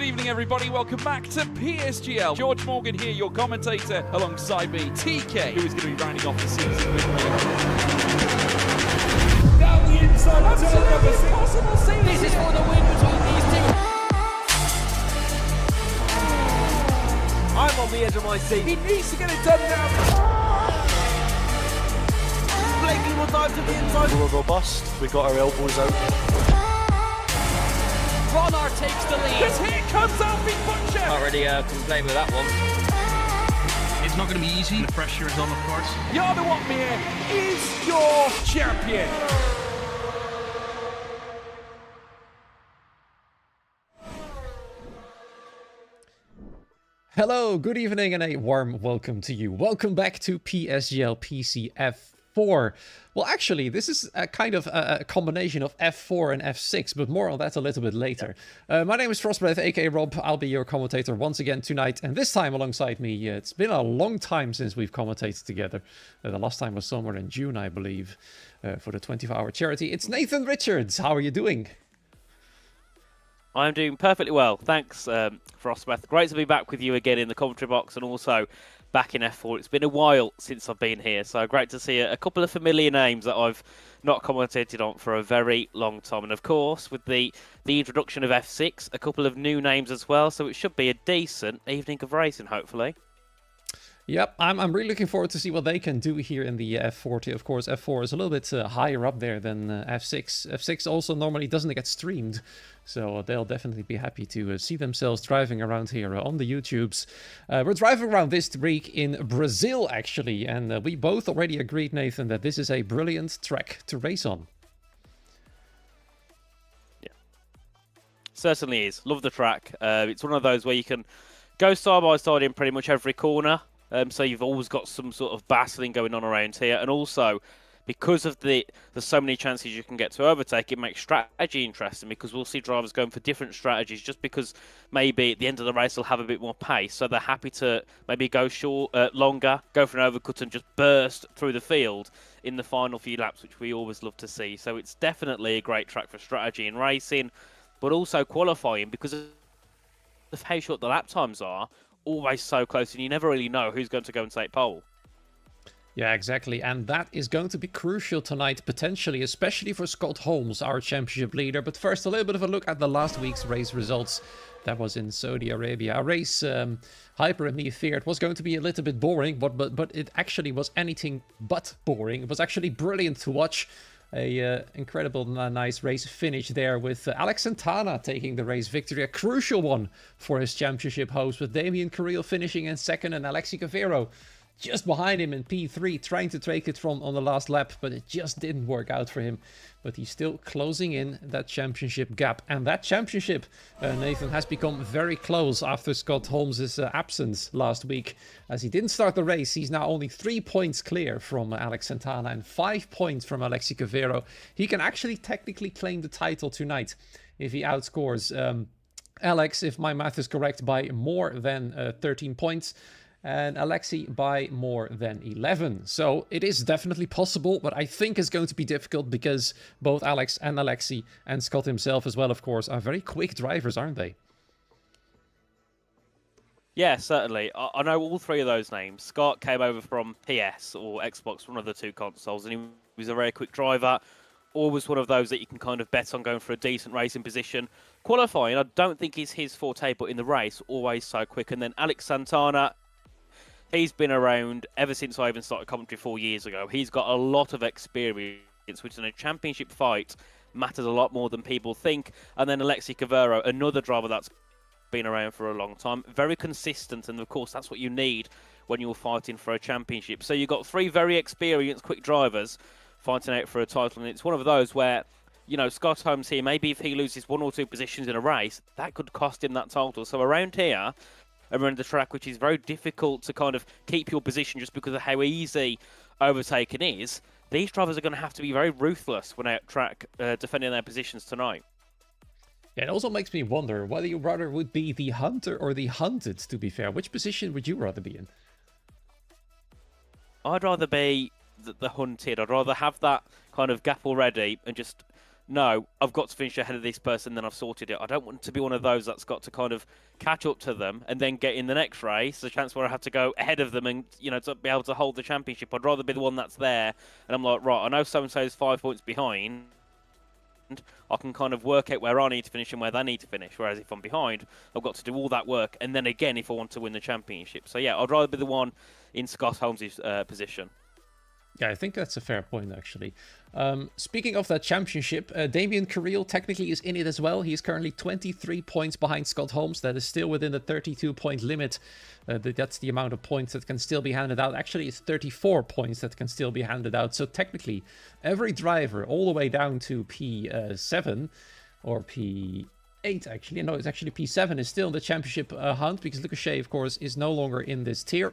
evening, everybody. Welcome back to PSGL. George Morgan here, your commentator, alongside me, TK, who is going to be rounding off the season with me. Down the inside, absolutely impossible scene. This is for the win between these two. I'm on the edge of my seat. He needs to get it done now. Blakey will dive to the inside. We're robust. We got our elbows out. Ronard takes the lead. Because here comes Alfie Butcher. Can't really complain with that one. It's not going to be easy. The pressure is on, of course. Jarno Watmere is your champion. Hello, good evening, and a warm welcome to you. Welcome back to PSGL PC F4. Well, actually, this is a kind of a combination of F4 and F6, but more on that a little bit later. My name is Frostbreath, aka Rob. I'll be your commentator once again tonight, and this time alongside me, it's been a long time since we've commentated together. The last time was somewhere in June, I believe, for the 24-hour charity. It's Nathan Richards. How are you doing? I'm doing perfectly well. Thanks, Frostbreath. Great to be back with you again in the commentary box and also back in F4. It's been a while since I've been here, so great to see a couple of familiar names that I've not commentated on for a very long time. And of course, with the introduction of F6, a couple of new names as well, so it should be a decent evening of racing, hopefully. Yep, I'm really looking forward to see what they can do here in the F40. Of course, F4 is a little bit higher up there than F6. F6 also normally doesn't get streamed, so they'll definitely be happy to see themselves driving around here on the YouTubes. We're driving around this week in Brazil, actually, and we both already agreed, Nathan, that this is a brilliant track to race on. Yeah, certainly is. Love the track. It's one of those where you can go side by side in pretty much every corner. So you've always got some sort of battling going on around here, and also because of there's so many chances you can get to overtake, it makes strategy interesting because we'll see drivers going for different strategies just because maybe at the end of the race they'll have a bit more pace, so they're happy to maybe go longer, go for an overcut and just burst through the field in the final few laps, which we always love to see. So it's definitely a great track for strategy and racing, but also qualifying because of how short the lap times are. Always so close, and you never really know who's going to go and take pole. Yeah, exactly, and that is going to be crucial tonight, potentially, especially for Scott Holmes, our championship leader. But first, a little bit of a look at the last week's race results. That was in Saudi Arabia. A race Hyper and me feared was going to be a little bit boring, but it actually was anything but boring. It was actually brilliant to watch. A incredible, nice race finish there with Alex Santana taking the race victory. A crucial one for his championship hopes, with Damien Carrillo finishing in second and Alexi Cavero just behind him in P3, trying to take it from on the last lap, but it just didn't work out for him. But he's still closing in that championship gap. And that championship, Nathan, has become very close after Scott Holmes' absence last week. As he didn't start the race, he's now only 3 points clear from Alex Santana and 5 points from Alexi Cavero. He can actually technically claim the title tonight if he outscores Alex, if my math is correct, by more than 13 points. And Alexi by more than 11. So it is definitely possible, but I think it's going to be difficult because both Alex and Alexi and Scott himself as well, of course, are very quick drivers, aren't they? Yeah, certainly. I know all three of those names. Scott came over from PS or Xbox, one of the two consoles, and he was a very quick driver. Always one of those that you can kind of bet on going for a decent racing position. Qualifying, I don't think is his forte, but in the race, always so quick. And then Alex Santana, he's been around ever since I even started commentary 4 years ago. He's got a lot of experience, which in a championship fight matters a lot more than people think. And then Alexi Cavero, another driver that's been around for a long time. Very consistent, and of course that's what you need when you're fighting for a championship. So you've got three very experienced, quick drivers fighting out for a title. And it's one of those where, you know, Scott Holmes here, maybe if he loses 1 or 2 positions in a race, that could cost him that title. So around here, around the track, which is very difficult to kind of keep your position just because of how easy overtaking is, these drivers are going to have to be very ruthless when out track defending their positions tonight. Yeah, it also makes me wonder whether you rather would be the hunter or the hunted, to be fair. Which position would you rather be in? I'd rather be the hunted. I'd rather have that kind of gap already and just no, I've got to finish ahead of this person, then I've sorted it. I don't want to be one of those that's got to kind of catch up to them and then get in the next race, the chance where I have to go ahead of them and, you know, to be able to hold the championship. I'd rather be the one that's there and I'm like, right, I know so-and-so is 5 points behind. I can kind of work out where I need to finish and where they need to finish. Whereas if I'm behind, I've got to do all that work. And then again, if I want to win the championship. So yeah, I'd rather be the one in Scott Holmes' position. Yeah, I think that's a fair point, actually. Speaking of that championship, Damien Carril technically is in it as well. He is currently 23 points behind Scott Holmes. That is still within the 32-point limit. That's the amount of points that can still be handed out. Actually, it's 34 points that can still be handed out. So technically, every driver, all the way down to P7 or P8, actually. No, it's actually P7 is still in the championship hunt because Lucas Shea, of course, is no longer in this tier.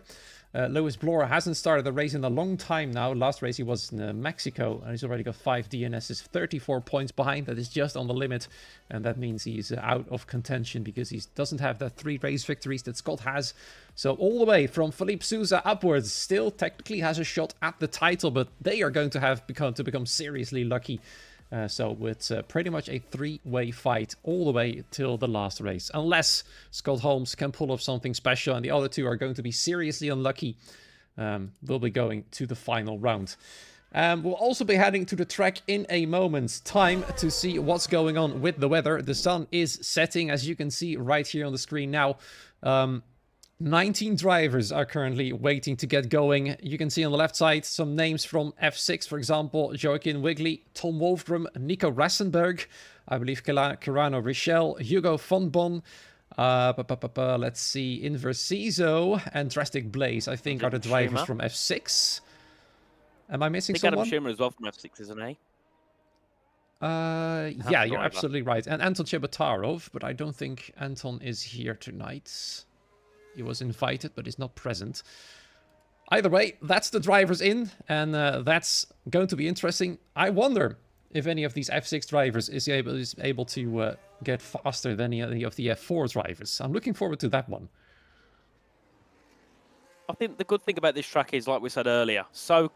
Lewis Bloor hasn't started a race in a long time now. Last race he was in Mexico, and he's already got 5 DNSs, 34 points behind. That is just on the limit, and that means he's out of contention because he doesn't have that 3 race victories that Scott has. So all the way from Felipe Sousa upwards, still technically has a shot at the title, but they are going to have become seriously lucky. So it's pretty much a 3-way fight all the way till the last race. Unless Scott Holmes can pull off something special and the other two are going to be seriously unlucky, they'll be going to the final round. We'll also be heading to the track in a moment's time to see what's going on with the weather. The sun is setting, as you can see right here on the screen now. 19 drivers are currently waiting to get going. You can see on the left side some names from F6, for example, Joaquin Wigley, Tom Wolfram, Nico Rassenberg, I believe Carano Richel, Hugo von Bon, let's see, Inversizo and Drastic Blaze, I think, are the drivers from F6. Am I missing someone? Adam Schimmer as well from F6, isn't he? Yeah, you're absolutely right. And Anton Chebatarov, but I don't think Anton is here tonight. He was invited, but is not present. Either way, that's the drivers in, and that's going to be interesting. I wonder if any of these F6 drivers is able to get faster than any of the F4 drivers. I'm looking forward to that one. I think the good thing about this track is, like we said earlier, so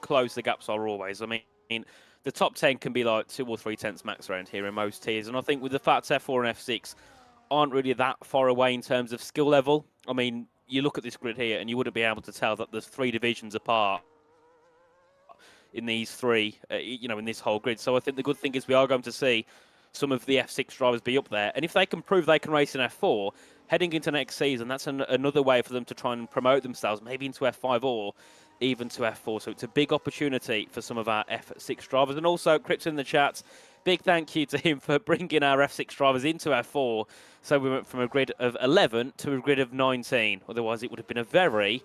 close the gaps are always. I mean, the top 10 can be like 2 or 3 tenths max around here in most tiers, and I think with the fact F4 and F6 aren't really that far away in terms of skill level. I mean, you look at this grid here and you wouldn't be able to tell that there's 3 divisions apart in these 3, you know, in this whole grid. So I think the good thing is we are going to see some of the F6 drivers be up there. And if they can prove they can race in F4, heading into next season, that's another way for them to try and promote themselves, maybe into F5 or even to F4. So it's a big opportunity for some of our F6 drivers. And also, Crips in the chat, big thank you to him for bringing our F6 drivers into F4. So we went from a grid of 11 to a grid of 19. Otherwise, it would have been a very,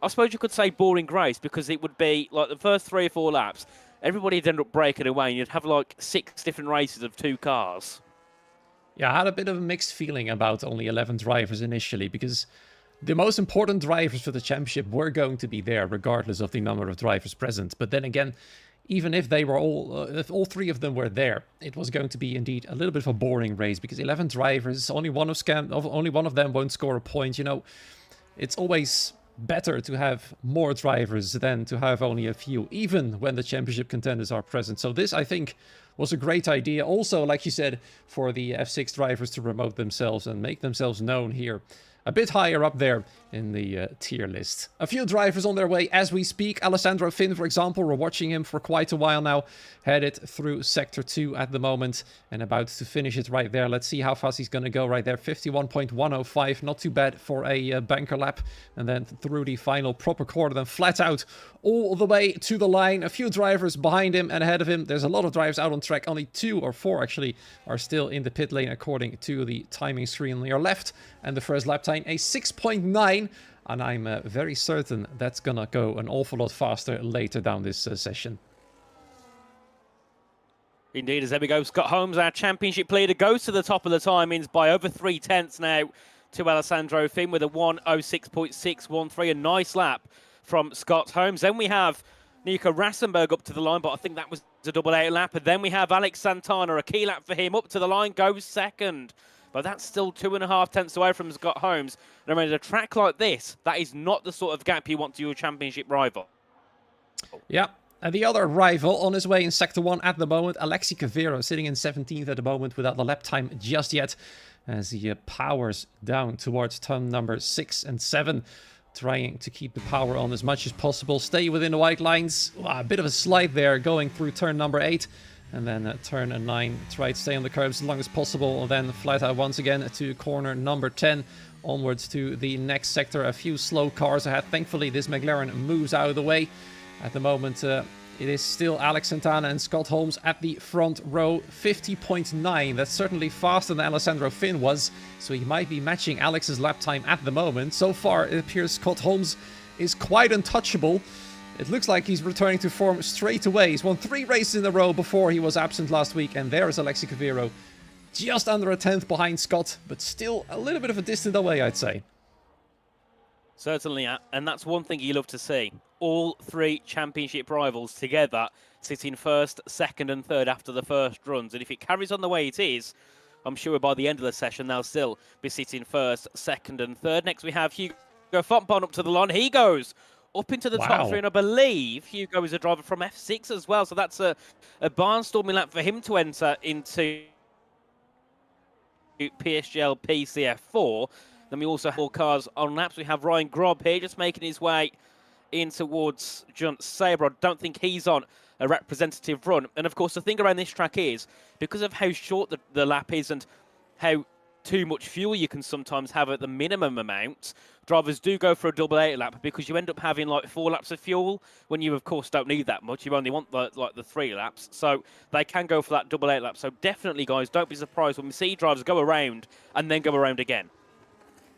I suppose you could say, boring race, because it would be like the first 3 or 4 laps, everybody'd end up breaking away, and you'd have like 6 different races of 2 cars. Yeah, I had a bit of a mixed feeling about only 11 drivers initially, because the most important drivers for the championship were going to be there, regardless of the number of drivers present. But then again, even if they were if all 3 of them were there, it was going to be indeed a little bit of a boring race, because 11 drivers, only one of them won't score a point. You know, it's always better to have more drivers than to have only a few, even when the championship contenders are present. So this, I think, was a great idea. Also, like you said, for the F6 drivers to promote themselves and make themselves known here a bit higher up there in the tier list. A few drivers on their way as we speak. Alessandro Finn, for example, we're watching him for quite a while now. Headed through Sector 2 at the moment and about to finish it right there. Let's see how fast he's going to go right there. 51.105, not too bad for a banker lap. And then through the final proper corner, then flat out all the way to the line. A few drivers behind him and ahead of him. There's a lot of drivers out on track. Only 2 or 4 actually are still in the pit lane according to the timing screen on your left. And the first lap time, a 6.9. And I'm very certain that's gonna go an awful lot faster later down this session. Indeed, as there we go, Scott Holmes, our championship leader, goes to the top of the timings by over 3 tenths now to Alessandro Finn with a 1:06.613. A nice lap from Scott Holmes. Then we have Nico Rassenberg up to the line, but I think that was a double 8 lap. And then we have Alex Santana, a key lap for him, up to the line, goes second. But that's still 2.5 tenths away from Scott Holmes. And I mean, a track like this, that is not the sort of gap you want to your championship rival. Yeah, And the other rival on his way in Sector 1 at the moment, Alexi Cavero, sitting in 17th at the moment without the lap time just yet, as he powers down towards turn number 6 and 7, trying to keep the power on as much as possible, stay within the white lines. Wow, a bit of a slide there going through turn number 8. And then turn 9, try to stay on the curbs as long as possible. And then flat out once again to corner number 10. Onwards to the next sector. A few slow cars ahead. Thankfully, this McLaren moves out of the way. At the moment, it is still Alex Santana and Scott Holmes at the front row. 50.9. That's certainly faster than Alessandro Finn was. So he might be matching Alex's lap time at the moment. So far, it appears Scott Holmes is quite untouchable. It looks like he's returning to form straight away. He's won 3 races in a row before he was absent last week. And there is Alexi Cavero, just under a 10th behind Scott, but still a little bit of a distance away, I'd say. Certainly, and that's one thing you love to see. All 3 championship rivals together sitting first, second and third after the first runs. And if it carries on the way it is, I'm sure by the end of the session they'll still be sitting first, second and third. Next we have Hugo Fontbonne up to the line. He goes up into the top 3, and I believe Hugo is a driver from F6 as well. So that's a barnstorming lap for him to enter into PSGL PCF4. Then we also have 4 cars on laps. We have Ryan Grob here just making his way in towards Junt Sabre. I don't think he's on a representative run. And of course, the thing around this track is, because of how short the lap is and how too much fuel you can sometimes have at the minimum amount, drivers do go for a double 8 lap because you end up having like 4 laps of fuel when you of course don't need that much. You only want the 3 laps, so they can go for that double 8 lap. So definitely, guys, don't be surprised when we see drivers go around and then go around again.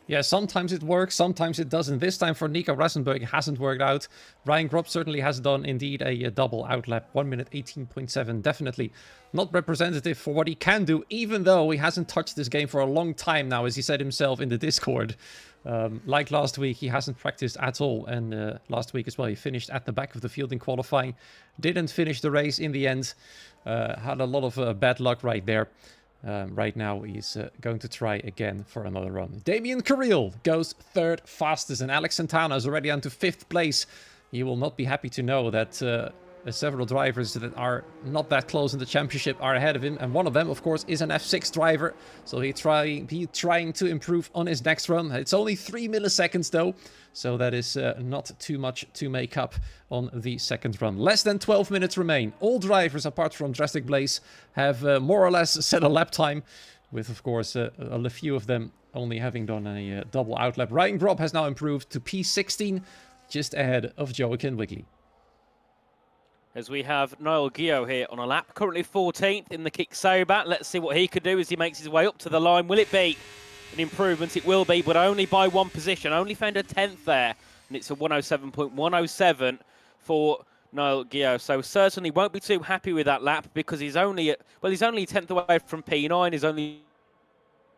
Yeah, sometimes it works, sometimes it doesn't. This time for Nico Rassenberg, it hasn't worked out. Ryan Grob certainly has done indeed a double outlap. 1 minute 18.7. Definitely not representative for what he can do, even though he hasn't touched this game for a long time now, as he said himself in the Discord. Like last week, he hasn't practiced at all. And last week as well, he finished at the back of the field in qualifying. Didn't finish the race in the end. Had a lot of bad luck right there. Right now, he's going to try again for another run. Damien Carril goes 3rd fastest, and Alex Santana is already down to 5th place. You will not be happy to know that several drivers that are not that close in the championship are ahead of him, and one of them, of course, is an F6 driver. So he's trying to improve on his next run. It's only 3 milliseconds though, so that is not too much to make up on the second run. Less than 12 minutes remain. All drivers, apart from Drastic Blaze, have more or less set a lap time, with, of course, a few of them only having done a double outlap. Ryan Grob has now improved to P16, just ahead of Joaquin Wigley. As we have Niall Guillot here on a lap, currently 14th in the Kick Sauber. Let's see what he can do as he makes his way up to the line. Will it be an improvement? It will be, but only by 1 position. Only found a 10th there, and it's a 107.107 for Niall Guillot. So certainly won't be too happy with that lap, because he's only he's only 10th away from P9. He's only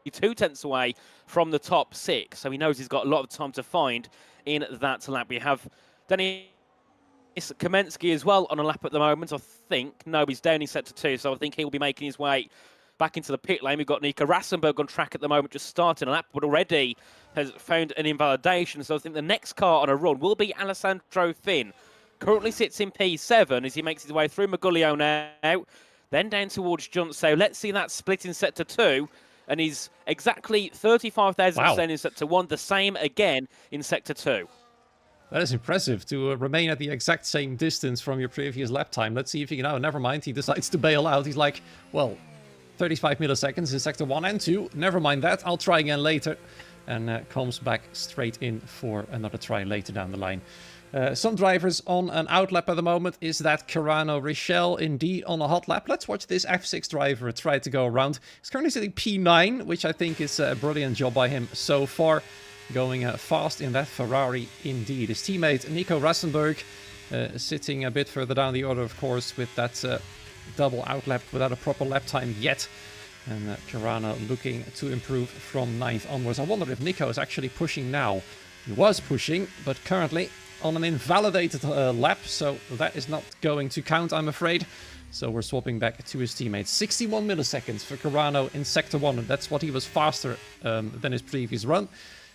2 tenths away from the top 6. So he knows he's got a lot of time to find in that lap. We have Danny Kamensky as well on a lap at the moment, I think. No, he's down in sector 2, so I think he'll be making his way back into the pit lane. We've got Nico Rassenberg on track at the moment, just starting a lap, but already has found an invalidation. So I think the next car on a run will be Alessandro Finn. Currently sits in P7 as he makes his way through Maguglio now, then down towards Johnson. So let's see that split in sector 2. And he's exactly 35,000 in sector 1, the same again in sector 2. That is impressive, to remain at the exact same distance from your previous lap time. Let's see if he can... Oh, never mind. He decides to bail out. He's like, well, 35 milliseconds in sector 1 and 2. Never mind that. I'll try again later. And comes back straight in for another try later down the line. Some drivers on an outlap at the moment. Is that Carano Richel indeed on a hot lap? Let's watch this F6 driver try to go around. He's currently sitting P9, which I think is a brilliant job by him so far. Going fast in that Ferrari indeed. His teammate Nico Rassenberg sitting a bit further down the order, of course, with that double outlap without a proper lap time yet. And Carano looking to improve from 9th onwards. I wonder if Nico is actually pushing now. He was pushing, but currently on an invalidated lap, so that is not going to count, I'm afraid. So we're swapping back to his teammates. 61 milliseconds for Carano in sector 1, and that's what he was faster than his previous run.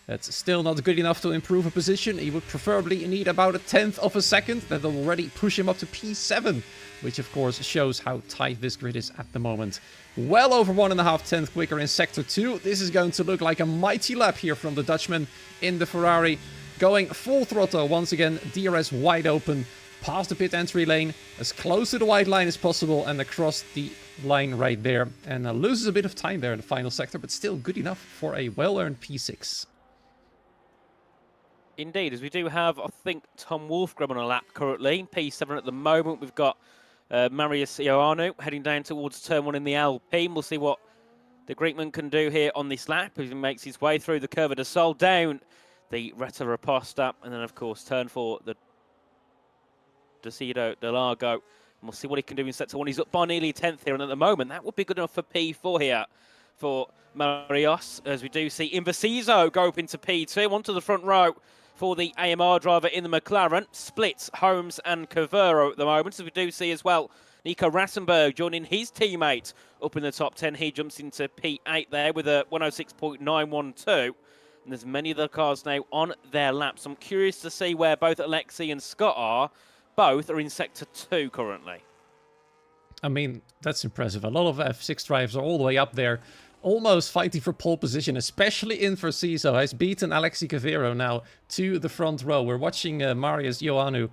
That's still not good enough to improve a position. He would preferably need about a 1/10 of a second. That'll already push him up to P7, which of course shows how tight this grid is at the moment. Well over 1.5 quicker in Sector 2. This is going to look like a mighty lap here from the Dutchman in the Ferrari. Going full throttle once again, DRS wide open, past the pit entry lane, as close to the white line as possible, and across the line right there. And loses a bit of time there in the final sector, but still good enough for a well-earned P6. Indeed, as we do have, I think, Tom Wolfgram on a lap currently. P7 at the moment. We've got Marius Ioannou heading down towards turn 1 in the Alpine. We'll see what the Greekman can do here on this lap as he makes his way through the Curva de Sol, down the Reta Raposta, and then, of course, turn 4, the Decido de Largo. And we'll see what he can do in Sector 1. He's up by nearly 10th here, and at the moment, that would be good enough for P4 here for Marius, as we do see Invasizo go up into P2, onto the front row for the AMR driver in the McLaren. Splits Holmes and Cavero at the moment, as we do see as well Nico Rassenberg joining his teammate up in the top 10. He jumps into P8 there with a 106.912. And there's many of the cars now on their laps. I'm curious to see where both Alexi and Scott are. Both are in Sector 2 currently. I mean, that's impressive. A lot of F6 drivers are all the way up there, almost fighting for pole position, especially Infraction has beaten Alexi Cavero now to the front row. We're watching Marius Ioannou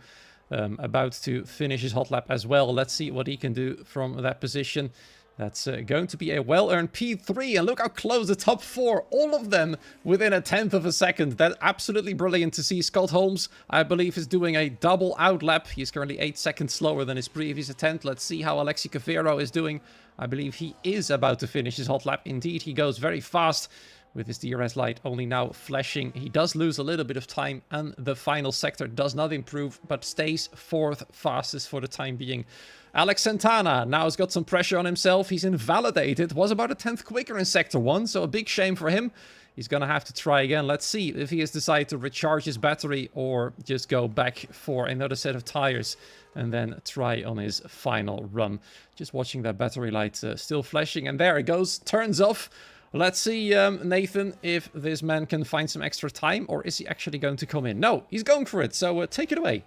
about to finish his hot lap as well. Let's see what he can do from that position. That's going to be a well-earned P3, and look how close the top 4, all of them within a 1/10 of a second. That's absolutely brilliant to see. Scott Holmes, I believe, is doing a double out lap. He's currently 8 seconds slower than his previous attempt. Let's see how Alexi Cavero is doing. I believe he is about to finish his hot lap. Indeed, he goes very fast with his DRS light only now flashing. He does lose a little bit of time, and the final sector does not improve, but stays 4th fastest for the time being. Alex Santana now has got some pressure on himself. He's invalidated. Was about a 1/10 quicker in Sector 1, so a big shame for him. He's going to have to try again. Let's see if he has decided to recharge his battery or just go back for another set of tires and then try on his final run. Just watching that battery light still flashing, and there it goes. Turns off. Let's see, Nathan, if this man can find some extra time, or is he actually going to come in? No, he's going for it, so take it away.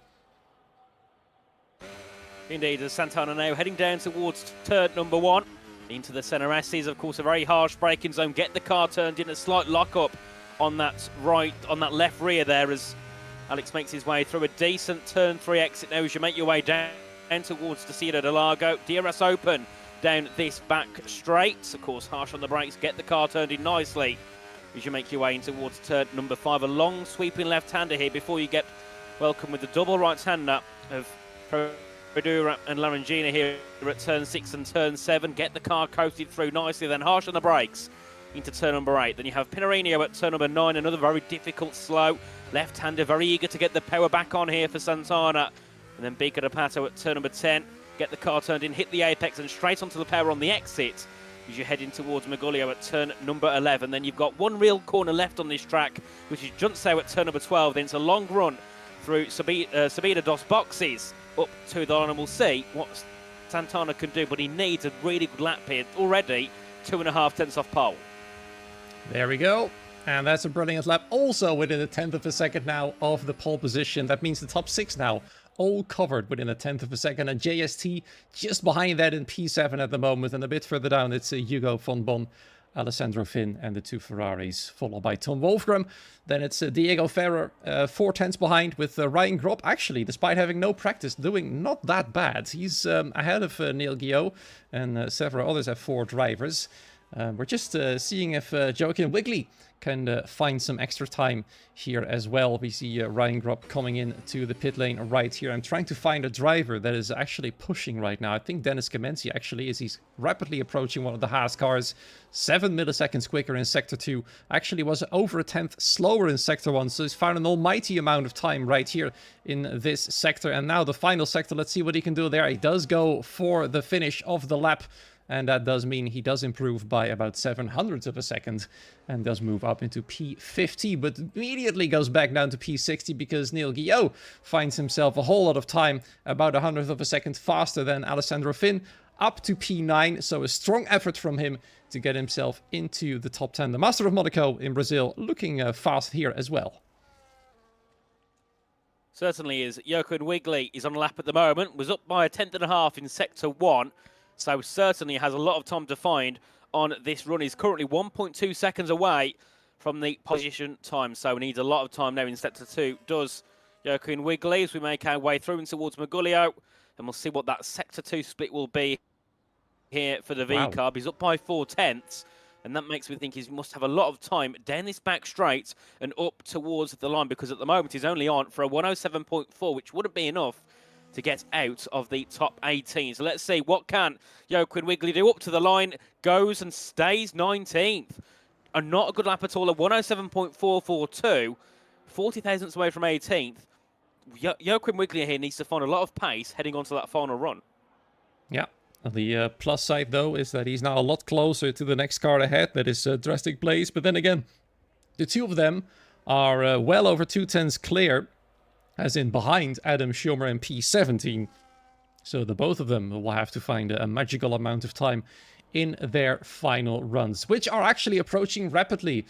Indeed, as Santana now heading down towards turn number 1 into the centre S's. Of course, a very harsh braking zone. Get the car turned in, a slight lock-up on that left rear there as Alex makes his way through a decent turn 3 exit now as you make your way down towards Decido de Largo. DRS open down this back straight. Of course, harsh on the brakes. Get the car turned in nicely as you make your way in towards turn number 5. A long sweeping left-hander here before you get welcome with the double right-hander of Pedura and Larangina here at turn 6 and turn 7. Get the car coasted through nicely, then harsh on the brakes into turn number 8. Then you have Pinarinho at turn number 9, another very difficult, slow left-hander, very eager to get the power back on here for Santana. And then Bica de Pato at turn number 10. Get the car turned in, hit the apex and straight onto the power on the exit as you head in towards Magulio at turn number 11. Then you've got one real corner left on this track, which is Juntau at turn number 12. Then it's a long run through Sabida dos boxes up to the line, and we'll see what Santana can do, but he needs a really good lap here already. 2.5 tenths off pole. There we go. And that's a brilliant lap, also within a 1/10 of a second now of the pole position. That means the top 6 now all covered within a 1/10 of a second, and JST just behind that in P7 at the moment, and a bit further down it's Hugo von Bon, Alessandro Finn, and the 2 Ferraris, followed by Tom Wolfgram. Then it's Diego Ferrer, 4 tenths behind, with Ryan Gropp, actually, despite having no practice, doing not that bad. He's ahead of Neil Guillot, and several others F4 drivers. We're just seeing if Joaquin Wigley can find some extra time here as well. We see Ryan Gropp coming in to the pit lane right here. I'm trying to find a driver that is actually pushing right now. I think Dennis Kamenzi actually is. He's rapidly approaching one of the Haas cars. 7 milliseconds quicker in Sector 2. Actually was over a 1/10 slower in Sector 1. So he's found an almighty amount of time right here in this sector. And now the final sector. Let's see what he can do there. He does go for the finish of the lap. And that does mean he does improve by about 700ths of a second and does move up into P50, but immediately goes back down to P60 because Neil Guillot finds himself a whole lot of time, about 100th of a second faster than Alessandro Finn, up to P9. So a strong effort from him to get himself into the top 10. The Master of Monaco in Brazil looking fast here as well. Certainly is. Jochen Wigley is on a lap at the moment, was up by a 10.5 in Sector 1, so certainly has a lot of time to find on this run. He's currently 1.2 seconds away from the position time, so needs a lot of time now in Sector 2. Does Jochen Wigley as we make our way through and towards Maguglio, and we'll see what that Sector 2 split will be here for the V-Carb. He's up by 4/10. And that makes me think he must have a lot of time down this back straight and up towards the line, because at the moment he's only on for a 107.4, which wouldn't be enough to get out of the top 18. So let's see, what can Jochen Wigley do? Up to the line, goes and stays 19th. And not a good lap at all, a 107.442, 40 thousandths away from 18th. Jochen Wigley here needs to find a lot of pace heading onto that final run. Yeah. The plus side, though, is that he's now a lot closer to the next car ahead. That is Drastic Blaze. But then again, the two of them are well over 2/10 clear, as in behind Adam Schumer and P17. So the both of them will have to find a magical amount of time in their final runs, which are actually approaching rapidly.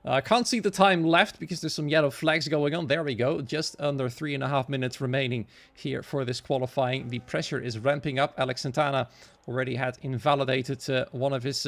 I can't see the time left because there's some yellow flags going on. There we go. Just under 3.5 minutes remaining here for this qualifying. The pressure is ramping up. Alex Santana already had invalidated one of his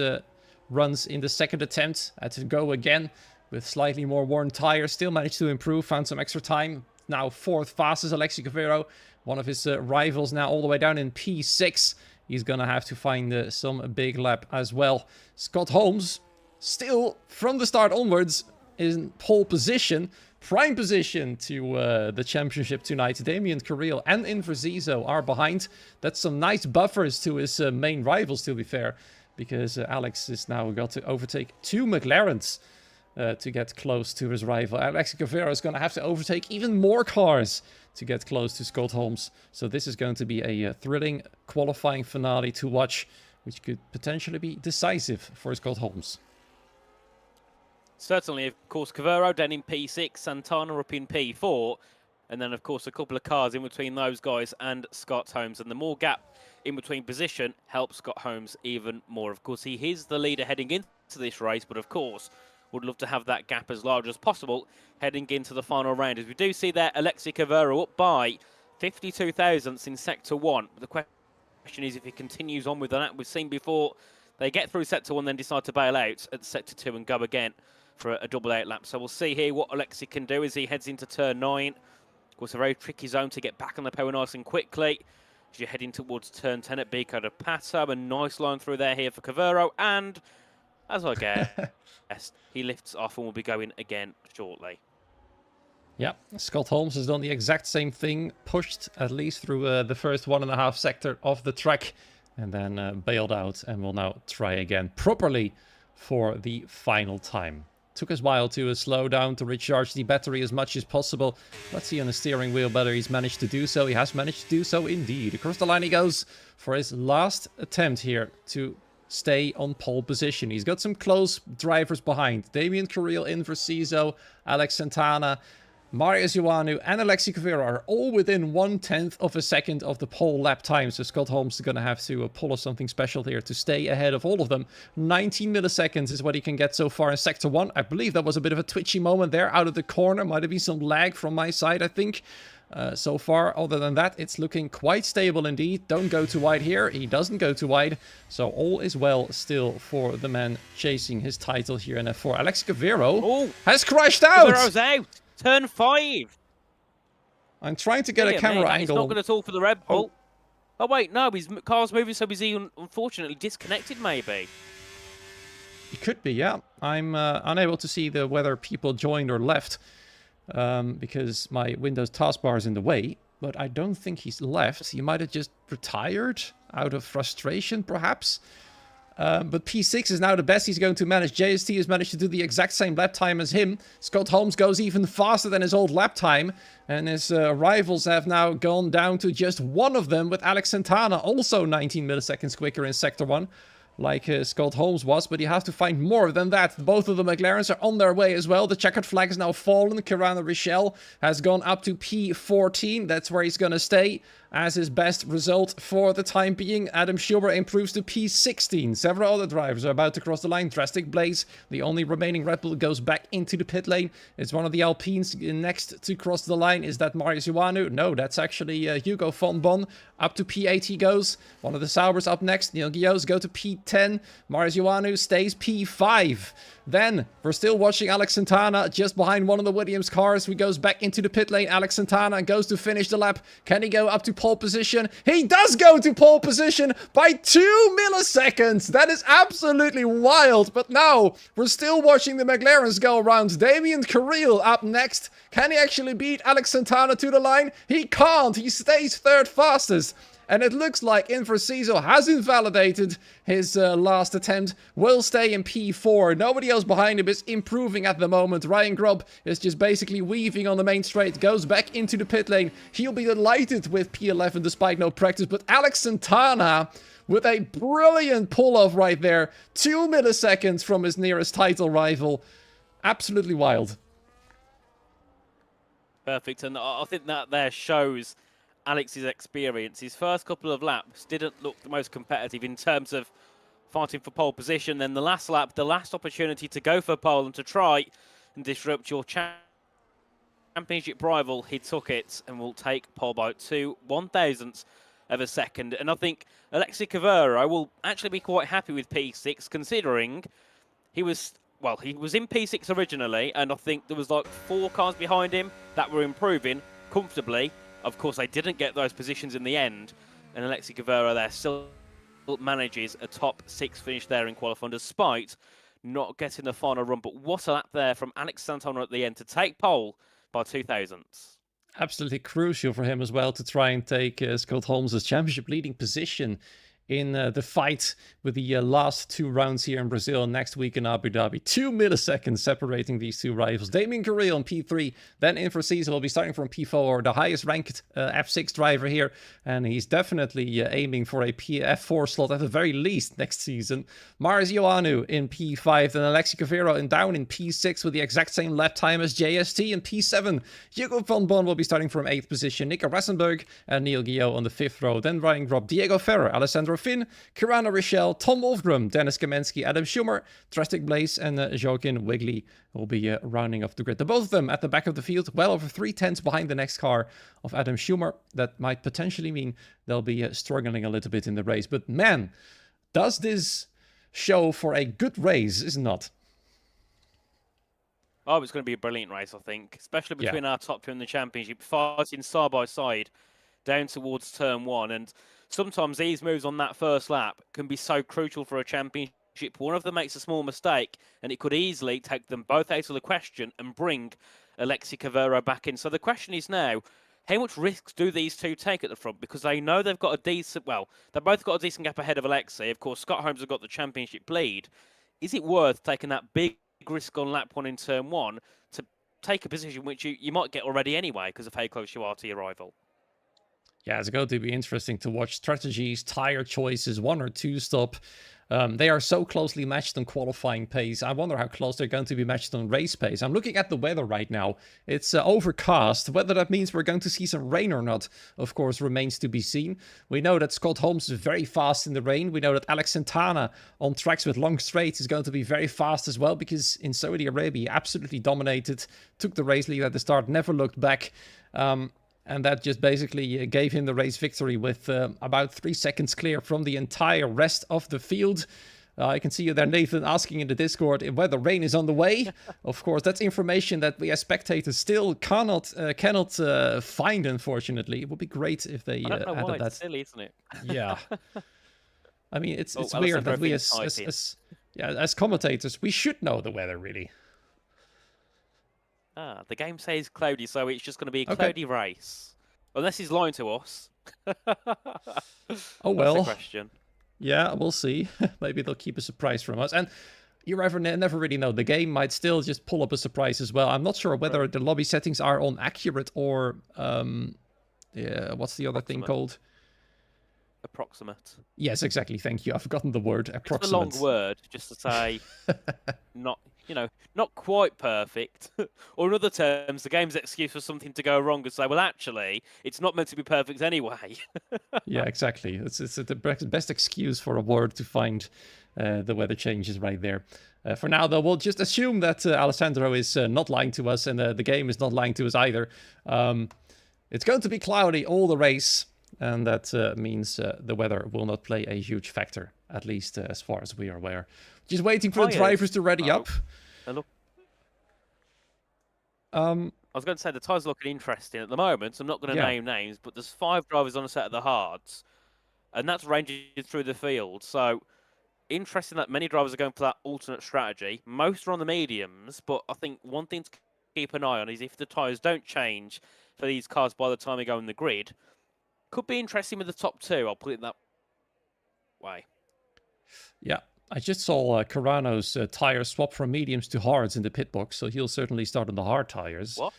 runs in the second attempt. Had to go again with slightly more worn tires. Still managed to improve. Found some extra time. Now fourth fastest, Alexi Cavero. One of his rivals now all the way down in P6. He's going to have to find some big lap as well. Scott Holmes, still, from the start onwards, in pole position, prime position to the championship tonight. Damien Carril and Inverzizo are behind. That's some nice buffers to his main rivals, to be fair, because Alex has now got to overtake two McLarens to get close to his rival. Alex Cavero is going to have to overtake even more cars to get close to Scott Holmes. So this is going to be a thrilling qualifying finale to watch, which could potentially be decisive for Scott Holmes. Certainly, of course, Cavero down in P6, Santana up in P4, and then, of course, a couple of cars in between those guys and Scott Holmes. And the more gap in between position helps Scott Holmes even more. Of course, he is the leader heading into this race, but, of course, would love to have that gap as large as possible heading into the final round. As we do see there, Alexi Cavero up by 52 thousandths in Sector 1. But the question is if he continues on with that. We've seen before, they get through Sector 1, then decide to bail out at Sector 2 and go again for a double out lap. So we'll see here what Alexi can do as he heads into turn 9. Of course, a very tricky zone to get back on the power nice and quickly. As you're heading towards turn 10 at Bico de Pato, a nice line through there here for Cavero. And as I guess, he lifts off and will be going again shortly. Yeah, Scott Holmes has done the exact same thing, pushed at least through the first 1.5 sector of the track, and then bailed out and will now try again properly for the final time. Took us a while to slow down to recharge the battery as much as possible. Let's see on the steering wheel whether he's managed to do so. He has managed to do so indeed. Across the line he goes for his last attempt here to stay on pole position. He's got some close drivers behind. Damien Carril, Inverzizo, Alex Santana, Marius Ioanu and Alexi Cavero are all within 1/10 of a second of the pole lap time. So Scott Holmes is going to have to pull off something special here to stay ahead of all of them. 19 milliseconds is what he can get so far in Sector 1. I believe that was a bit of a twitchy moment there out of the corner. Might have been some lag from my side, I think. So far, other than that, it's looking quite stable indeed. Don't go too wide here. He doesn't go too wide. So all is well still for the man chasing his title here in F4. Alexi Cavero has crashed out! Cavero's out! Turn 5. I'm trying to get a camera angle. It's not good at all for the Red Bull. Oh wait, no, his car's moving, so he's unfortunately disconnected maybe. It could be, yeah. I'm unable to see whether people joined or left because my Windows taskbar is in the way. But I don't think he's left. He might have just retired out of frustration, perhaps. But P6 is now the best he's going to manage. JST has managed to do the exact same lap time as him. Scott Holmes goes even faster than his old lap time. And his rivals have now gone down to just one of them, with Alex Santana also 19 milliseconds quicker in Sector 1. like Scott Holmes was, but you have to find more than that. Both of the McLarens are on their way as well. The checkered flag is now fallen. Kirana Richel has gone up to P14. That's where he's going to stay as his best result for the time being. Adam Schumer improves to P16. Several other drivers are about to cross the line. Drastic Blaze, the only remaining Red Bull, goes back into the pit lane. It's one of the Alpines next to cross the line. Is that Marius Ioanu? No, that's actually Hugo von Bon. Up to P8 he goes. One of the Saubers up next. Neil Guillau's go to P10. Marius Ioanu stays P5. Then, we're still watching Alex Santana just behind one of the Williams cars. He goes back into the pit lane. Alex Santana goes to finish the lap. Can he go up to pole position? He does go to pole position by 2 milliseconds. That is absolutely wild. But now, we're still watching the McLarens go around. Damien Carril up next. Can he actually beat Alex Santana to the line? He can't. He stays third fastest. And it looks like Infraction has invalidated his last attempt. Will stay in P4. Nobody else behind him is improving at the moment. Ryan Grubb is just basically weaving on the main straight. Goes back into the pit lane. He'll be delighted with P11 despite no practice. But Alex Santana with a brilliant pull-off right there. 2 milliseconds from his nearest title rival. Absolutely wild. Perfect. And I think that there shows Alex's experience. His first couple of laps didn't look the most competitive in terms of fighting for pole position. Then the last lap, the last opportunity to go for pole and to try and disrupt your championship rival, he took it and will take pole by 2/1000th of a second. And I think Alexi Cavero will actually be quite happy with P6, considering he was in P6 originally, and I think there was like 4 cars behind him that were improving comfortably. Of course, they didn't get those positions in the end, and Alexi Cavero there still manages a top 6 finish there in qualifying, despite not getting the final run. But what a lap there from Alex Santana at the end to take pole by 2000ths. Absolutely crucial for him as well to try and take Scott Holmes' championship leading position in the fight with the last 2 rounds here in Brazil next week in Abu Dhabi. 2 milliseconds separating these 2 rivals. Damien Carril on P3, then Infraction will be starting from P4, the highest ranked F6 driver here, and he's definitely aiming for a F4 slot at the very least next season. Marius Ioanu in P5, then Alexi Cavero down in P6 with the exact same lap time as JST in P7. Hugo von Bon will be starting from 8th position, Nico Rassenberg and Neil Guillaume on the 5th row, then Ryan Grubb, Diego Ferrer, Alessandro Finn, Kirana Richel, Tom Wolfgram, Dennis Kamensky, Adam Schumer, Drastic Blaze, and Joaquin Wigley will be rounding off the grid. The both of them at the back of the field, well over 3/10 behind the next car of Adam Schumer. That might potentially mean they'll be struggling a little bit in the race. But man, does this show for a good race, is it not? Oh, it's going to be a brilliant race, I think, especially between our top 2 in the championship, fighting side by side down towards turn 1. And sometimes these moves on that first lap can be so crucial for a championship. One of them makes a small mistake, and it could easily take them both out of the question and bring Alexi Cavero back in. So the question is now, how much risk do these 2 take at the front? Because they know they've got a decent, they've both got a decent gap ahead of Alexi. Of course, Scott Holmes have got the championship lead. Is it worth taking that big risk on lap 1 in turn 1 to take a position which you might get already anyway because of how close you are to your rival? Yeah, it's going to be interesting to watch strategies, tire choices, 1 or 2 stop. They are so closely matched on qualifying pace. I wonder how close they're going to be matched on race pace. I'm looking at the weather right now. It's overcast. Whether that means we're going to see some rain or not, of course, remains to be seen. We know that Scott Holmes is very fast in the rain. We know that Alex Santana on tracks with long straights is going to be very fast as well, because in Saudi Arabia, he absolutely dominated, took the race lead at the start, never looked back. And that just basically gave him the race victory with about 3 seconds clear from the entire rest of the field. I can see you there, Nathan, asking in the Discord whether rain is on the way. Of course, that's information that we as spectators still cannot find, unfortunately. It would be great if they I don't know added why. that. It's silly, isn't it? Yeah. I mean, it's weird that we as commentators, we should know the weather, really. The game says cloudy, so it's just going to be a cloudy race. Unless he's lying to us. Oh, well. That's the question. Yeah, we'll see. Maybe they'll keep a surprise from us. And you never really know. The game might still just pull up a surprise as well. I'm not sure whether the lobby settings are on accurate or... what's the other thing called? approximate. Yes, exactly. Thank you. I've forgotten the word It's a approximate. long word, just to say not, not quite perfect. Or in other terms, the game's excuse for something to go wrong and say, well, actually, it's not meant to be perfect anyway. Yeah, exactly. It's the best excuse for a word to find the weather changes right there. For now, though, we'll just assume that Alessandro is not lying to us, and the game is not lying to us either. It's going to be cloudy all the race, and that means the weather will not play a huge factor, at least as far as we are aware. Just waiting for the drivers to ready up. Look. I was going to say the tyres are looking interesting at the moment. I'm not going to name names, but there's 5 drivers on a set of the hards, and that's ranging through the field. So interesting that many drivers are going for that alternate strategy. Most are on the mediums, but I think one thing to keep an eye on is if the tyres don't change for these cars by the time they go in the grid, could be interesting with the top 2. I'll put it that way. Yeah, I just saw Carano's tire swap from mediums to hards in the pit box, so he'll certainly start on the hard tires. What?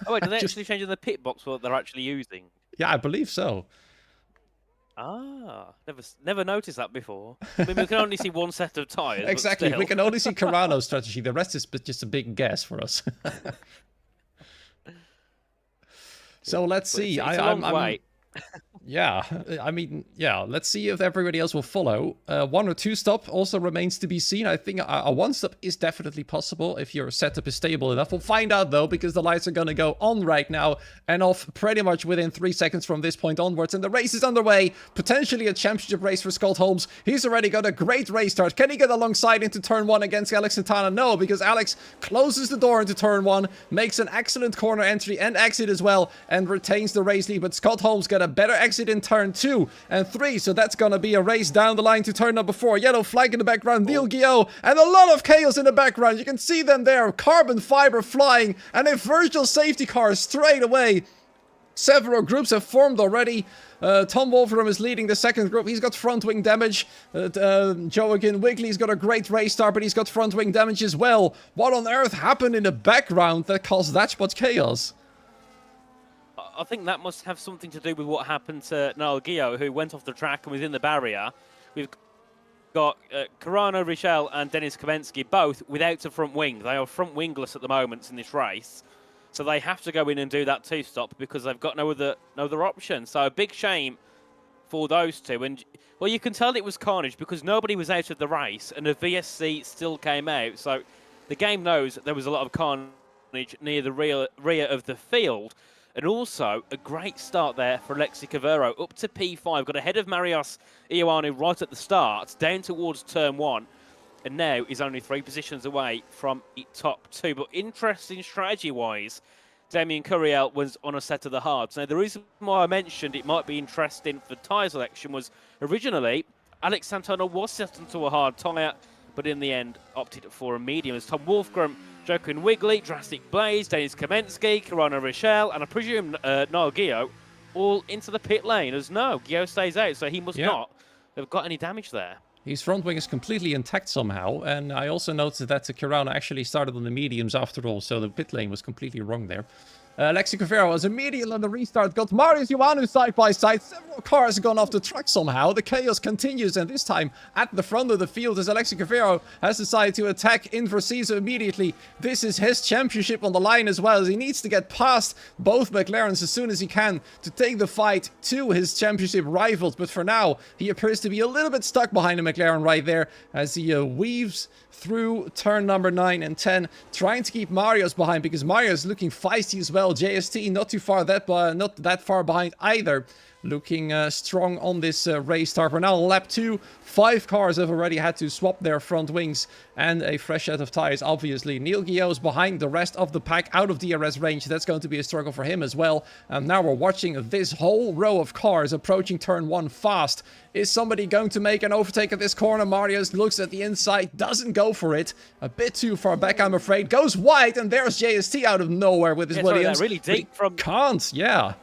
Oh wait, did they actually change in the pit box what they're actually using? Yeah, I believe so. Ah, never noticed that before. I mean, we can only see one set of tyres. Exactly, we can only see Carano's strategy. The rest is just a big guess for us. So let's see. It's a long way. Yeah, I mean, yeah, let's see if everybody else will follow. 1 or 2 stop also remains to be seen. I think a 1 stop is definitely possible if your setup is stable enough. We'll find out, though, because the lights are going to go on right now and off pretty much within 3 seconds from this point onwards. And the race is underway. Potentially a championship race for Scott Holmes. He's already got a great race start. Can he get alongside into turn 1 against Alex Santana? No, because Alex closes the door into turn 1, makes an excellent corner entry and exit as well, and retains the race lead. But Scott Holmes got a better exit in turn 2 and 3, so that's gonna be a race down the line to turn number 4. Yellow flag in the background, Neil Guillot, and a lot of chaos in the background. You can see them there, carbon fiber flying, and a virtual safety car straight away. Several groups have formed already. Tom Wolfram is leading the second group. He's got front wing damage. Joaquin Wigley's got a great race start, but he's got front wing damage as well. What on earth happened in the background that caused that much chaos? I think that must have something to do with what happened to Niall Guillot, who went off the track and was in the barrier. We've got Carano, Richel and Denis Kamensky both without a front wing. They are front wingless at the moment in this race. So they have to go in and do that 2-stop because they've got no other option. So a big shame for those two. And, well, you can tell it was carnage because nobody was out of the race and the VSC still came out. So the game knows that there was a lot of carnage near the rear of the field. And also, a great start there for Alexi Cavero, up to P5, got ahead of Marios Ioanu right at the start, down towards turn 1, and now is only 3 positions away from top 2. But interesting strategy-wise, Damien Curiel was on a set of the hards. Now, the reason why I mentioned it might be interesting for tyre selection was originally, Alex Santana was set onto a hard tyre, but in the end opted for a medium as Tom Wolfgram, Joaquin Wigley, Drastic Blaze, Denis Kamensky, Carano Richel, and I presume Niall Guillot all into the pit lane as no, Guillot stays out, so he must not have got any damage there. His front wing is completely intact somehow, and I also noticed that Carano actually started on the mediums after all, so the pit lane was completely wrong there. Alexi Cavero was immediately on the restart, got Marius Ioanu side by side. Several cars have gone off the track somehow. The chaos continues, and this time at the front of the field as Alexi Cavero has decided to attack Infraction immediately. This is his championship on the line as well, as he needs to get past both McLarens as soon as he can to take the fight to his championship rivals. But for now, he appears to be a little bit stuck behind the McLaren right there as he weaves through turn number 9 and 10, trying to keep Marius behind because Marius is looking feisty as well. JST not too far not that far behind either, looking strong on this race start. We're now on lap 2. 5 cars have already had to swap their front wings and a fresh set of tires, obviously. Neil Guillot is behind the rest of the pack out of DRS range. That's going to be a struggle for him as well. And now we're watching this whole row of cars approaching turn 1 fast. Is somebody going to make an overtake at this corner? Marius looks at the inside, doesn't go for it. A bit too far back, I'm afraid. Goes wide, and there's JST out of nowhere with his Williams. Sorry, really deep from... Can't, yeah.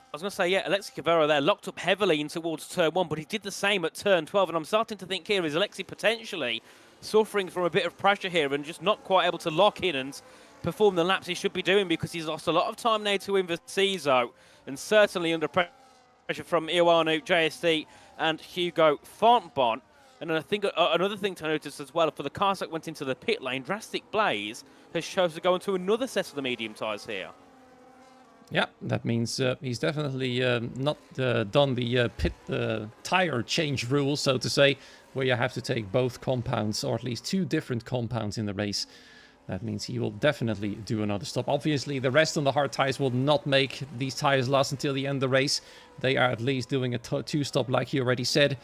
I was going to say, yeah, Alexi Cavero there locked up heavily in towards turn 1, but he did the same at turn 12. And I'm starting to think here is Alexi potentially suffering from a bit of pressure here and just not quite able to lock in and perform the laps he should be doing, because he's lost a lot of time now to Invasizo, and certainly under pressure from Ioanu, JSD and Hugo Fontbon. And I think another thing to notice as well, for the cars that went into the pit lane, Drastic Blaze has chosen to go into another set of the medium tyres here. Yeah, that means he's definitely not done the pit tire change rule, so to say, where you have to take both compounds, or at least 2 different compounds in the race. That means he will definitely do another stop. Obviously, the rest on the hard tires will not make these tires last until the end of the race. They are at least doing a 2-stop, like he already said,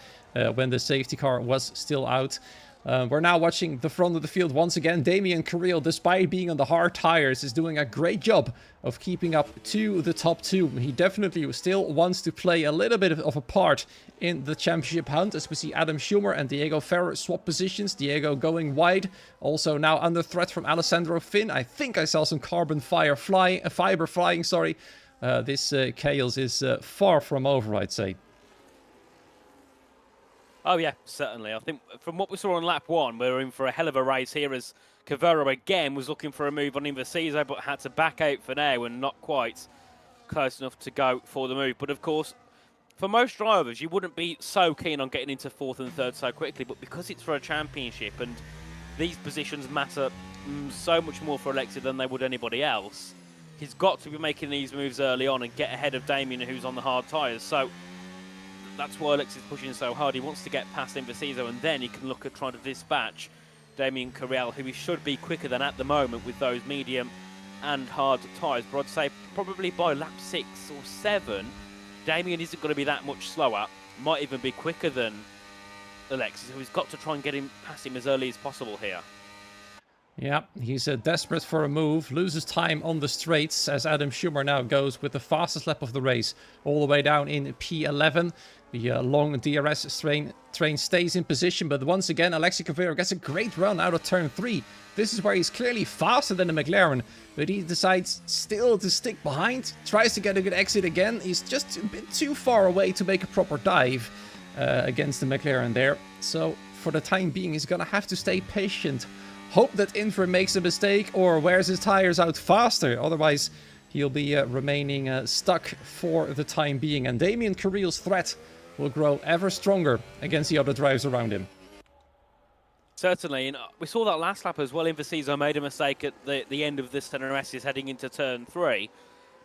when the safety car was still out. We're now watching the front of the field once again. Damien Carril, despite being on the hard tires, is doing a great job of keeping up to the top 2. He definitely still wants to play a little bit of a part in the championship hunt, as we see Adam Schumer and Diego Ferrer swap positions. Diego going wide, also now under threat from Alessandro Finn. I think I saw some carbon fiber flying, sorry. This chaos is far from over, I'd say. Oh yeah, certainly. I think from what we saw on lap 1, we're in for a hell of a race here, as Cavero again was looking for a move on Invasizo, but had to back out for now and not quite close enough to go for the move. But of course, for most drivers, you wouldn't be so keen on getting into 4th and 3rd so quickly, but because it's for a championship and these positions matter so much more for Alexi than they would anybody else, he's got to be making these moves early on and get ahead of Damien, who's on the hard tyres. So that's why Alex is pushing so hard. He wants to get past Invasizo, and then he can look at trying to dispatch Damien Carril, who he should be quicker than at the moment with those medium and hard tyres. But I'd say probably by lap 6 or 7, Damien isn't going to be that much slower. Might even be quicker than Alexis, so he's got to try and get him past him as early as possible here. Yeah, he's desperate for a move, loses time on the straights as Adam Schumer now goes with the fastest lap of the race, all the way down in P11. The long DRS train stays in position, but once again, Alexi Cavero gets a great run out of turn 3. This is where he's clearly faster than the McLaren, but he decides still to stick behind, tries to get a good exit again. He's just a bit too far away to make a proper dive against the McLaren there. So for the time being, he's going to have to stay patient. Hope that Infra makes a mistake or wears his tires out faster. Otherwise, he'll be remaining stuck for the time being. And Damien Carril's threat will grow ever stronger against the other drivers around him. Certainly, and we saw that last lap as well. Invasizo made a mistake at the end of this Tenerife heading into turn 3.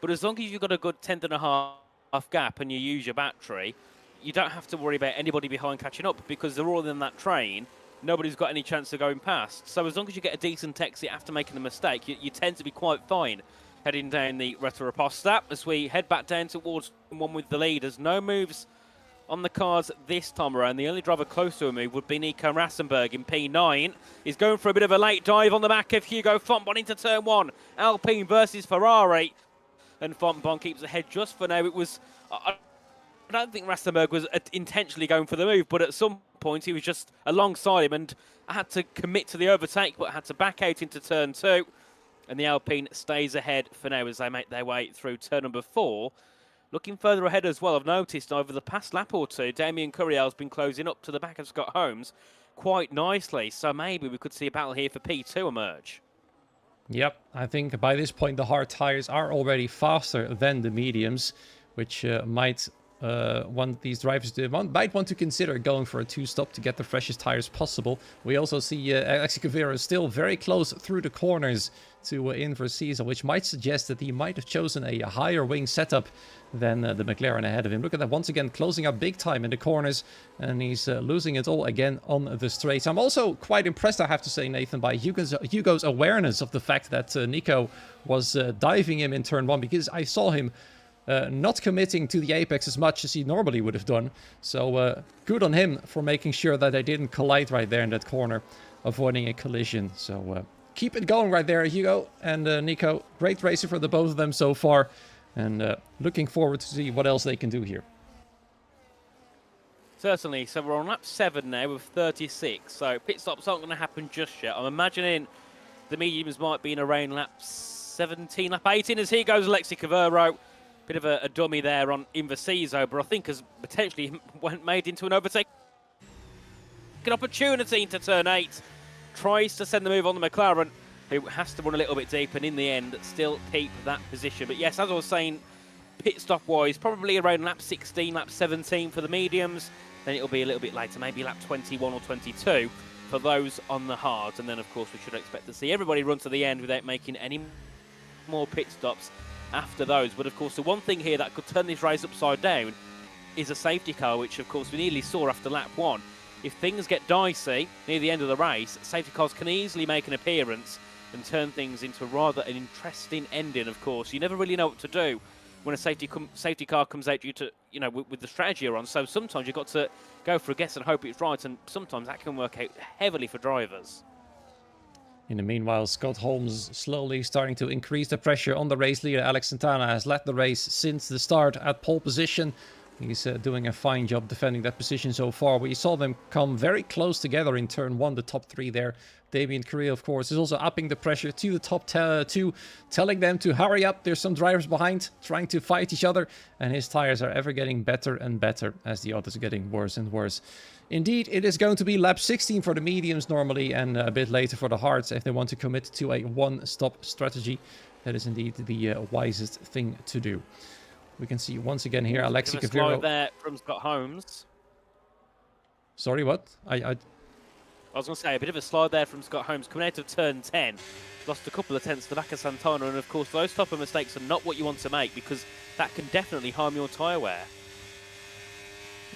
But as long as you've got a good 10.5 gap and you use your battery, you don't have to worry about anybody behind catching up, because they're all in that train. Nobody's got any chance of going past. So as long as you get a decent exit after making a mistake, you tend to be quite fine heading down the Reta Reposta. As we head back down towards one with the lead, there's no moves on the cars this time around. The only driver close to a move would be Nico Rassenberg in P9. He's going for a bit of a late dive on the back of Hugo Fontbon into turn 1. Alpine versus Ferrari. And Fontbon keeps ahead just for now. It was... I don't think Rassenberg was intentionally going for the move, but at some point he was just alongside him and had to commit to the overtake, but had to back out into turn 2. And the Alpine stays ahead for now as they make their way through turn number 4. Looking further ahead as well, I've noticed over the past lap or two, Damien Carril's been closing up to the back of Scott Holmes quite nicely. So maybe we could see a battle here for P2 emerge. Yep, I think by this point the hard tires are already faster than the mediums, which might want these drivers to might want to consider going for a 2-stop to get the freshest tires possible. We also see Alexi Cavero still very close through the corners to Invasizo, which might suggest that he might have chosen a higher wing setup than the McLaren ahead of him. Look at that, once again closing up big time in the corners, and he's losing it all again on the straights. I'm also quite impressed, I have to say, Nathan, by Hugo's awareness of the fact that Nico was diving him in turn 1, because I saw him not committing to the apex as much as he normally would have done. So good on him for making sure that they didn't collide right there in that corner, avoiding a collision. So keep it going right there, Hugo and Nico. Great racing for the both of them so far, and looking forward to see what else they can do here. Certainly. So we're on lap 7 now with 36. So pit stops aren't going to happen just yet. I'm imagining the mediums might be in around lap 17, lap 18, as here goes Alexi Cavero. Bit of a dummy there on Invasizo, but I think has potentially made into an overtake. An opportunity into turn 8. Tries to send the move on the McLaren. who has to run a little bit deep and in the end still keep that position. But yes, as I was saying, pit stop wise, probably around lap 16, lap 17 for the mediums. Then it'll be a little bit later, maybe lap 21 or 22 for those on the hards. And then of course we should expect to see everybody run to the end without making any more pit stops after those. But of course the one thing here that could turn this race upside down is a safety car, which of course we nearly saw after lap 1. If things get dicey near the end of the race, safety cars can easily make an appearance and turn things into rather an interesting ending. Of course, you never really know what to do when a safety car comes out you to, you know, with the strategy you're on. So sometimes you've got to go for a guess and hope it's right, and sometimes that can work out heavily for drivers. In the meanwhile, Scott Holmes slowly starting to increase the pressure on the race leader. Alex Santana has led the race since the start at pole position. He's doing a fine job defending that position so far. We saw them come very close together in turn 1, the top 3 there. Damien Correa, of course, is also upping the pressure to the top 2, telling them to hurry up. There's some drivers behind, trying to fight each other, and his tires are ever getting better and better as the others are getting worse and worse. Indeed, it is going to be lap 16 for the mediums normally, and a bit later for the hards if they want to commit to a one-stop strategy. That is indeed the wisest thing to do. We can see once again here Alexi Caviro there from Scott Holmes. Sorry, what? I was going to say, a bit of a slide there from Scott Holmes coming out of turn 10. Lost a couple of tenths to the back of Santana, and of course those type of mistakes are not what you want to make, because that can definitely harm your tyre wear.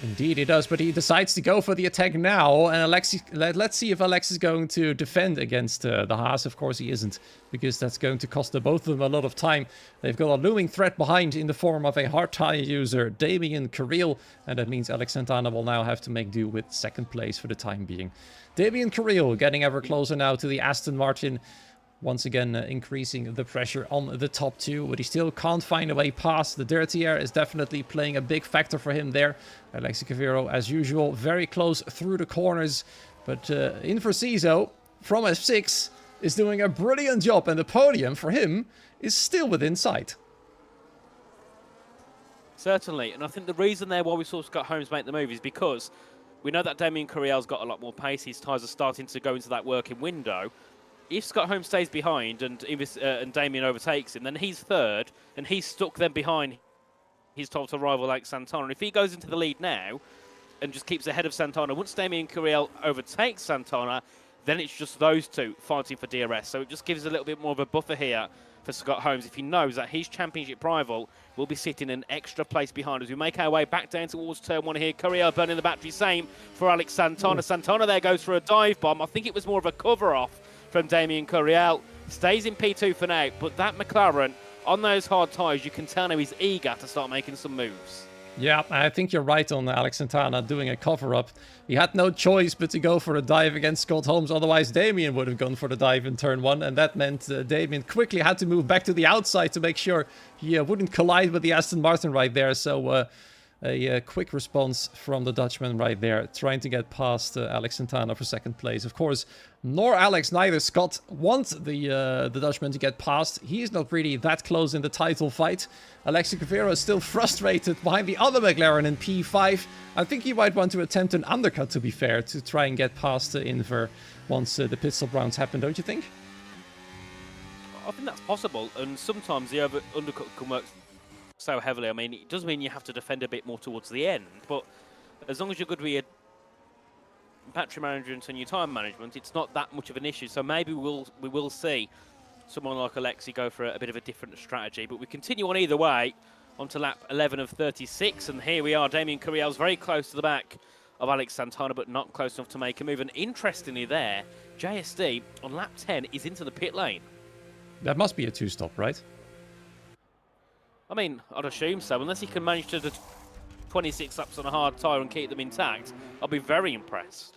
Indeed he does, but he decides to go for the attack now, and let's see if Alex is going to defend against the Haas. Of course he isn't, because that's going to cost both of them a lot of time. They've got a looming threat behind in the form of a hard tyre user, Damien Carril, and that means Alex Santana will now have to make do with second place for the time being. Damien Carril getting ever closer now to the Aston Martin. Once again, increasing the pressure on the top 2, but he still can't find a way past. The dirty air is definitely playing a big factor for him there. Alexi Caviro, as usual, very close through the corners. But Infraction from F6 is doing a brilliant job, and the podium for him is still within sight. Certainly, and I think the reason there why we saw Scott Holmes make the move is because we know that Damien Correa's got a lot more pace. His tyres are starting to go into that working window. If Scott Holmes stays behind and Damien overtakes him, then he's third, and he's stuck then behind his total rival like Santana. And if he goes into the lead now and just keeps ahead of Santana, once Damien Correa overtakes Santana, then it's just those two fighting for DRS. So it just gives a little bit more of a buffer here for Scott Holmes if he knows that his championship rival will be sitting an extra place behind. As we make our way back down towards turn 1 here, Correa burning the battery, same for Alex Santana. Santana there goes for a dive bomb. I think it was more of a cover-off from Damien Correa. Stays in P2 for now, but that McLaren, on those hard tyres, you can tell now he's eager to start making some moves. Yeah, I think you're right on Alex Santana doing a cover-up. He had no choice but to go for a dive against Scott Holmes, otherwise Damien would have gone for the dive in turn 1, and that meant Damien quickly had to move back to the outside to make sure he wouldn't collide with the Aston Martin right there. So a quick response from the Dutchman right there, trying to get past Alex Santana for second place. Of course, neither Scott want the Dutchman to get past. He's not really that close in the title fight. Alexi Caviro is still frustrated behind the other McLaren in P5. I think he might want to attempt an undercut, to be fair, to try and get past Inver once the pit stop rounds happen, don't you think? I think that's possible, and sometimes the undercut can work so heavily. I mean, it does mean you have to defend a bit more towards the end, but as long as you're good with your battery management and your time management, it's not that much of an issue. So maybe we will see someone like Alexi go for a bit of a different strategy. But we continue on either way onto lap 11 of 36, and here we are. Damien Correa's very close to the back of Alex Santana, but not close enough to make a move. And interestingly there, JSD on lap 10 is into the pit lane. That must be a 2-stop, right? I mean, I'd assume so. Unless he can manage to do 26 laps on a hard tyre and keep them intact, I'll be very impressed.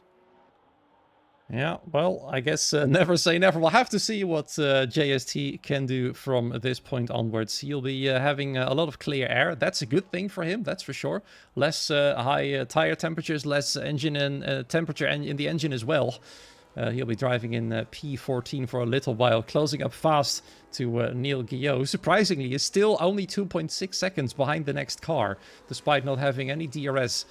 Yeah, well, I guess never say never. We'll have to see what JST can do from this point onwards. He'll be having a lot of clear air. That's a good thing for him, that's for sure. Less high tire temperatures, less engine and temperature in the engine as well. He'll be driving in P14 for a little while, closing up fast to Neil Guillot, who surprisingly is still only 2.6 seconds behind the next car, despite not having any DRS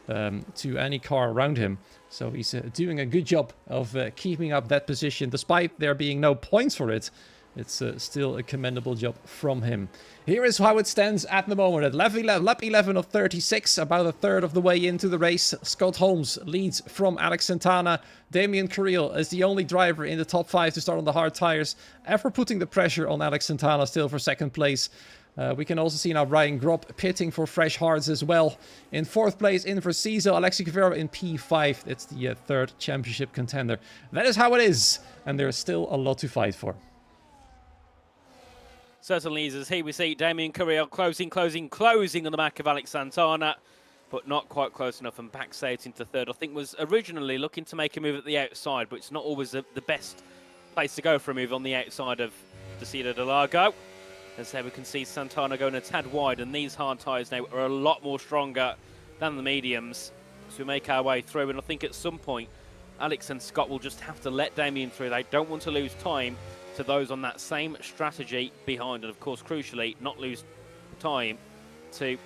to any car around him. So he's doing a good job of keeping up that position, despite there being no points for it. It's still a commendable job from him. Here is how it stands at the moment. At lap 11 of 36, about a third of the way into the race. Scott Holmes leads from Alex Santana. Damien Carril is the only driver in the top 5 to start on the hard tires, ever putting the pressure on Alex Santana still for second place. We can also see now Ryan Grob pitting for fresh hards as well. In 4th place, Infraction, Alexi Cavero in P5. It's the 3rd championship contender. That is how it is, and there is still a lot to fight for. Certainly is, as here we see Damien Carril closing on the back of Alex Santana, but not quite close enough, and backsaved into 3rd. I think was originally looking to make a move at the outside, but it's not always the best place to go for a move on the outside of the Cida de Largo. As there we can see Santana going a tad wide, and these hard tyres now are a lot more stronger than the mediums. So we make our way through, and I think at some point Alex and Scott will just have to let Damien through. They don't want to lose time to those on that same strategy behind, and of course crucially not lose time to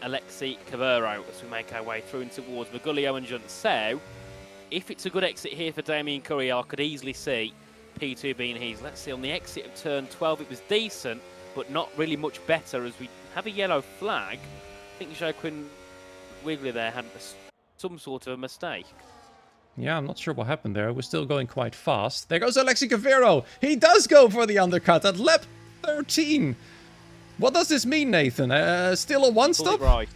Alexi Cavero as we make our way through and towards Maguglio and Junceo. If it's a good exit here for Damien Carril, I could easily see P2 being his. Let's see, on the exit of turn 12 it was decent, but not really much better, as we have a yellow flag. I think Joaquin Wiggly there had some sort of a mistake. Yeah, I'm not sure what happened there. We're still going quite fast. There goes Alexi Cavero. He does go for the undercut at lap 13. What does this mean, Nathan? Still a one-stop? Right.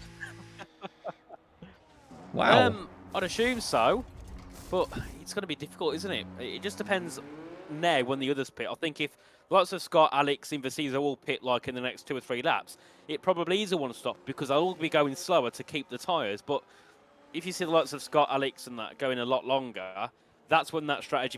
Wow. I'd assume so, but it's going to be difficult, isn't it? It just depends now when the others pit. I think if lots of Scott, Alex, and Vasizo all pit like in the next 2 or 3 laps, it probably is a one-stop because they'll all be going slower to keep the tyres. But if you see the likes of Scott, Alex, and that going a lot longer, that's when that strategy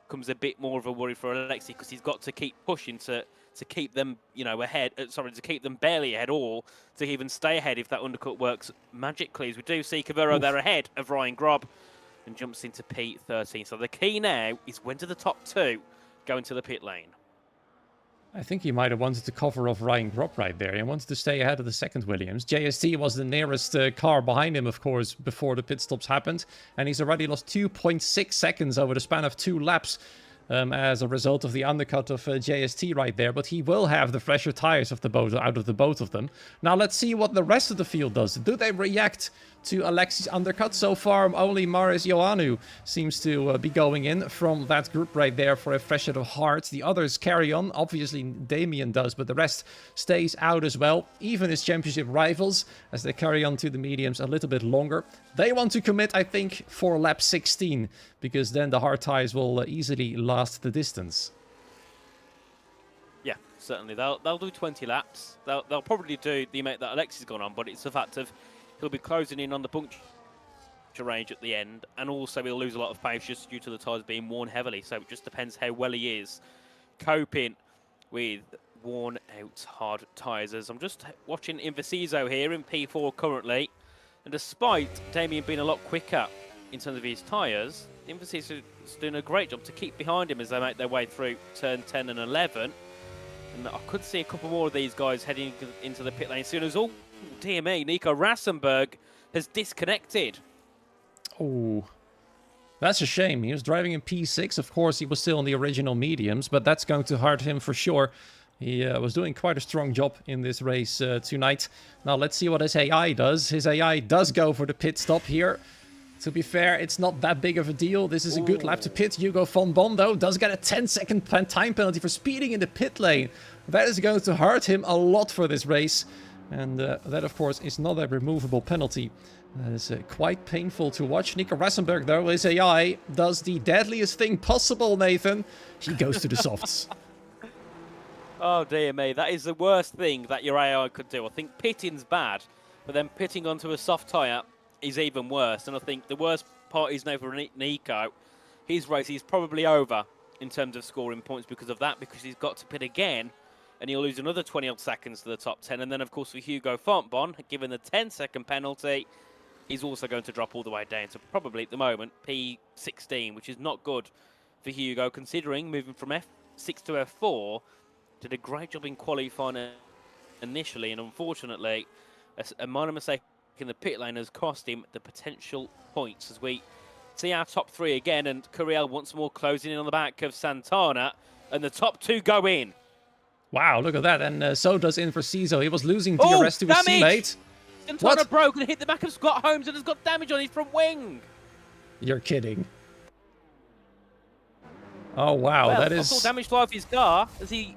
becomes a bit more of a worry for Alexi, because he's got to keep pushing to keep them, you know, ahead. Sorry, to keep them barely ahead, or to even stay ahead if that undercut works magically. As we do see Cavero there ahead of Ryan Grob and jumps into P13. So the key now is when do the top 2 go into the pit lane. I think he might have wanted to cover off Ryan Grob right there. He wanted to stay ahead of the second Williams. JST was the nearest car behind him, of course, before the pit stops happened. And he's already lost 2.6 seconds over the span of 2 laps as a result of the undercut of JST right there. But he will have the fresher tires of out of the both of them. Now let's see what the rest of the field does. Do they react to Alexi's undercut? So far, only Marius Ioanu seems to be going in from that group right there for a fresh set of hearts. The others carry on. Obviously, Damien does, but the rest stays out as well. Even his championship rivals, as they carry on to the mediums a little bit longer. They want to commit, I think, for lap 16, because then the hard tires will easily last the distance. Yeah, certainly. They'll do 20 laps. They'll probably do the amount that Alexi's gone on, but it's the fact of he'll be closing in on the puncture range at the end, and also he'll lose a lot of pace just due to the tyres being worn heavily. So it just depends how well he is coping with worn out hard tyres. As I'm just watching Invasizo here in P4 currently, and despite Damien being a lot quicker in terms of his tyres, Invasizo is doing a great job to keep behind him as they make their way through turn 10 and 11. And I could see a couple more of these guys heading into the pit lane soon as all. Dear me, Nico Rassenberg has disconnected. Oh, that's a shame. He was driving in P6. Of course, he was still in the original mediums, but that's going to hurt him for sure. He was doing quite a strong job in this race tonight. Now, let's see what his AI does. His AI does go for the pit stop here. To be fair, it's not that big of a deal. This is a good lap to pit. Hugo von Bon, though, does get a 10-second time penalty for speeding in the pit lane. That is going to hurt him a lot for this race. And that, of course, is not a removable penalty. That is quite painful to watch. Nico Rassenberg, though, his AI does the deadliest thing possible, Nathan. He goes to the softs. Oh, dear me. That is the worst thing that your AI could do. I think pitting's bad, but then pitting onto a soft tyre is even worse. And I think the worst part is now for Nico. His race is probably over in terms of scoring points because of that, because he's got to pit again, and he'll lose another 20-odd seconds to the top 10. And then, of course, for Hugo Fontbon, given the 10-second penalty, he's also going to drop all the way down to probably, at the moment, P16, which is not good for Hugo, considering moving from F6 to F4, did a great job in qualifying initially, and unfortunately, a minor mistake in the pit lane has cost him the potential points as we see our top 3 again, and Curiel once more closing in on the back of Santana, and the top 2 go in. Wow, look at that. And so does Infraction. He was losing DRS to his teammate. Santana broke and hit the back of Scott Holmes and has got damage on his front wing. You're kidding. Oh, wow, Well, that I is... saw damage fly off his car as he...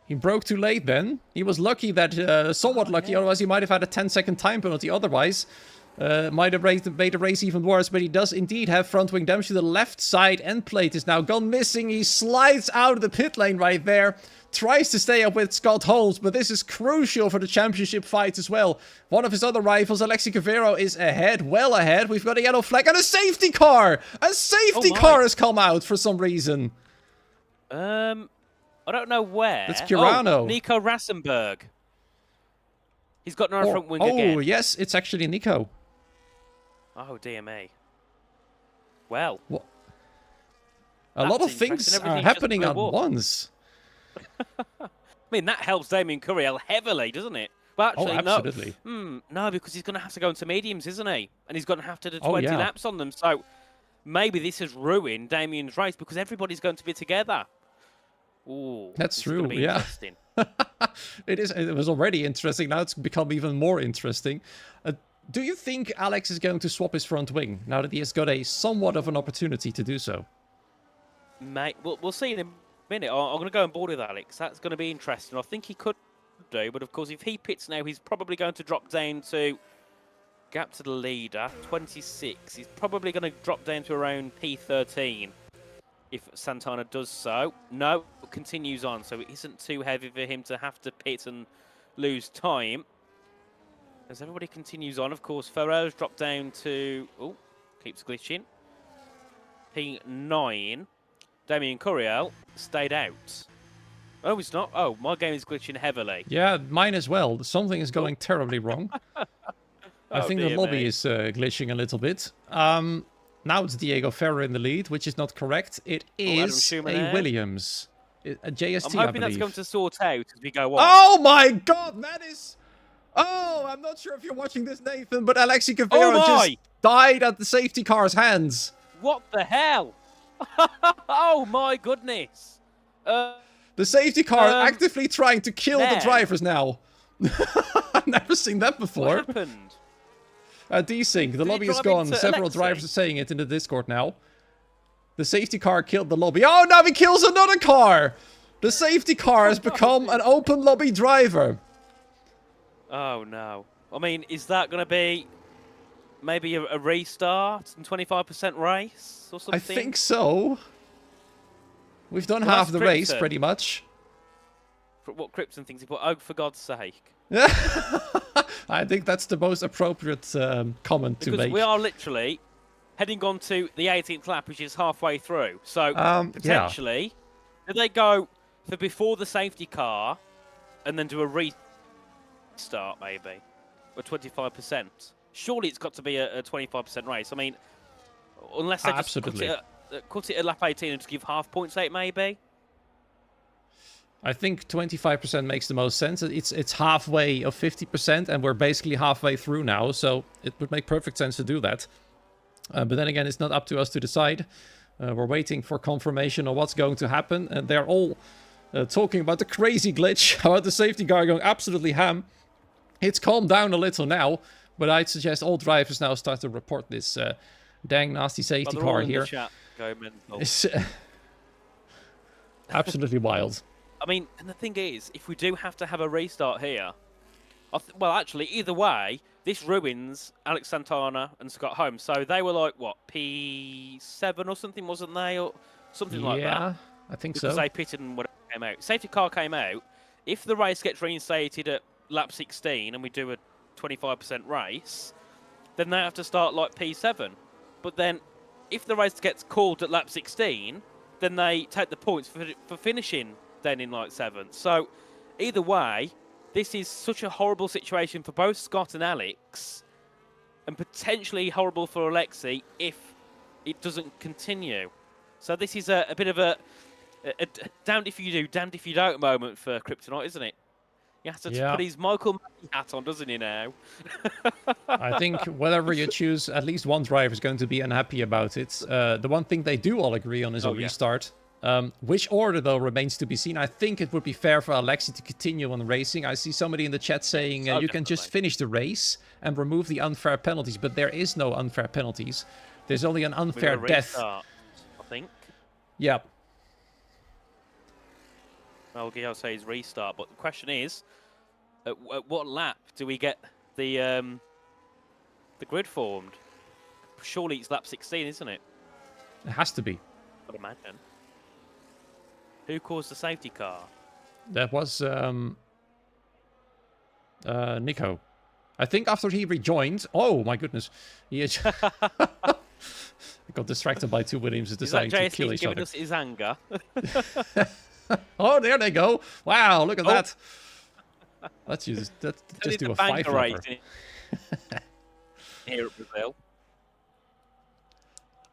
He broke too late then. He was lucky that, somewhat lucky, otherwise he might have had a 10-second time penalty otherwise. Might have made the race even worse, but he does indeed have front wing damage to the left side. End plate is now gone missing. He slides out of the pit lane right there. Tries to stay up with Scott Holmes, but this is crucial for the championship fight as well. One of his other rivals, Alexi Cavero, is ahead, well ahead. We've got a yellow flag and a safety car! A safety car has come out for some reason. I don't know where. It's Kirano. Oh, Nico Rassenberg. He's got no front wing again. Oh, yes, it's actually Nico. Oh, dear me. Well. What? A lot of things are happening at once. I mean, that helps Damien Curiel heavily, doesn't it? But actually, absolutely. No, because he's going to have to go into mediums, isn't he? And he's going to have to do 20 laps on them. So maybe this has ruined Damien's race because everybody's going to be together. Ooh, that's true. Yeah. It was already interesting. Now it's become even more interesting. Do you think Alex is going to swap his front wing now that he has got a somewhat of an opportunity to do so? Mate, we'll see in a minute. I'm going to go on board with Alex. That's going to be interesting. I think he could do, but of course, if he pits now, he's probably going to drop down to gap to the leader, 26. He's probably going to drop down to around P13 if Santana does so. No, continues on, so it isn't too heavy for him to have to pit and lose time. As everybody continues on, of course, Ferrer's dropped down to... Oh, keeps glitching. P9. Damien Curiel stayed out. Oh, it's not. Oh, my game is glitching heavily. Yeah, mine as well. Something is going terribly wrong. I think the lobby is glitching a little bit. Now it's Diego Ferrer in the lead, which is not correct. It is a Williams. A JST, I'm hoping that's going to sort out as we go on. Oh my god, that is... Oh, I'm not sure if you're watching this, Nathan, but Alexi Cavero just died at the safety car's hands. What the hell? Oh my goodness. The safety car actively trying to kill the drivers now. I've never seen that before. What happened? Desync, the lobby is gone. Several drivers are saying it in the Discord now. The safety car killed the lobby. Oh, now he kills another car! The safety car has become an open lobby driver. Oh no. I mean, is that going to be maybe a restart and 25% race or something? I think so. We've done half the race, pretty much. What Krypton thinks he put? Oh, for God's sake. I think that's the most appropriate comment to make. Because we are literally heading on to the 18th lap, which is halfway through. So, potentially, do they go for before the safety car and then do a restart, maybe? Or 25%? Surely it's got to be a 25% race. I mean, unless they just cut it at lap 18 and just give half points out, maybe? I think 25% makes the most sense. It's halfway of 50%, and we're basically halfway through now, so it would make perfect sense to do that. But then again, it's not up to us to decide. We're waiting for confirmation on what's going to happen, and they're all talking about the crazy glitch, about the safety car going absolutely ham. It's calmed down a little now, but I'd suggest all drivers now start to report this dang nasty safety car here. It's absolutely wild. I mean, and the thing is, if we do have to have a restart here, well, actually, either way, this ruins Alex Santana and Scott Holmes. So they were like, what, P7 or something, wasn't they? Or something like that. Yeah, I think so. Because they pitted and whatever came out. Safety car came out. If the race gets reinstated at lap 16 and we do a 25% race, then they have to start like P7. But then, if the race gets called at lap 16, then they take the points for finishing then in like 7th. So either way, this is such a horrible situation for both Scott and Alex, and potentially horrible for Alexi if it doesn't continue. So this is a bit of a damned if you do, damned if you don't moment for Kryptonite, isn't it? He has to Yeah. put his Michael Mackey hat on, doesn't he, now? I think whatever you choose, at least one driver is going to be unhappy about it. The one thing they do all agree on is a Oh, yeah. restart. Which order, though, remains to be seen. I think it would be fair for Alexi to continue on racing. I see somebody in the chat saying Oh, you can just definitely. finish the race and remove the unfair penalties, but there is no unfair penalties. There's only an With unfair a death. restart, I think. Yeah. Well, I'll say his restart, but the question is, at what lap do we get the grid formed? Surely it's lap 16, isn't it? It has to be. I'd imagine. Who caused the safety car? That was Nico. I think after he rejoined. Oh my goodness, he is. got distracted by two Williamses Is that deciding to kill JSP each giving other. us his anger? Oh, there they go! Wow, look at Oh. that. Let's use that. Only Just do the a five banker flapper. race here at Brazil.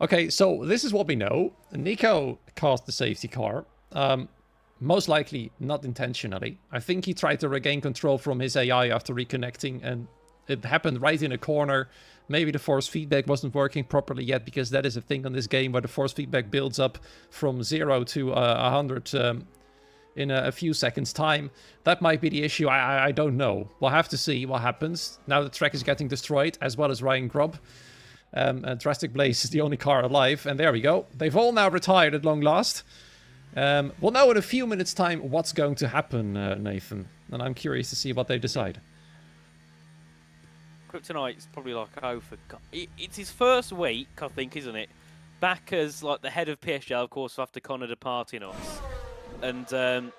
Okay, so this is what we know. Nico caused the safety car. Most likely not intentionally. I think he tried to regain control from his AI after reconnecting, and it happened right in a corner. Maybe the force feedback wasn't working properly yet, because that is a thing on this game where the force feedback builds up from 0 to 100 in a few seconds time. That might be the issue. I don't know. We'll have to see what happens. Now the track is getting destroyed, as well as Ryan Grubb. Drastic Blaze is the only car alive, and there we go. They've all now retired at long last. We'll know in a few minutes' time what's going to happen, Nathan, and I'm curious to see what they decide. Kryptonite's probably like, oh, for God. It's his first week, I think, isn't it? Back as like the head of PSGL, of course, after Connor departing us. And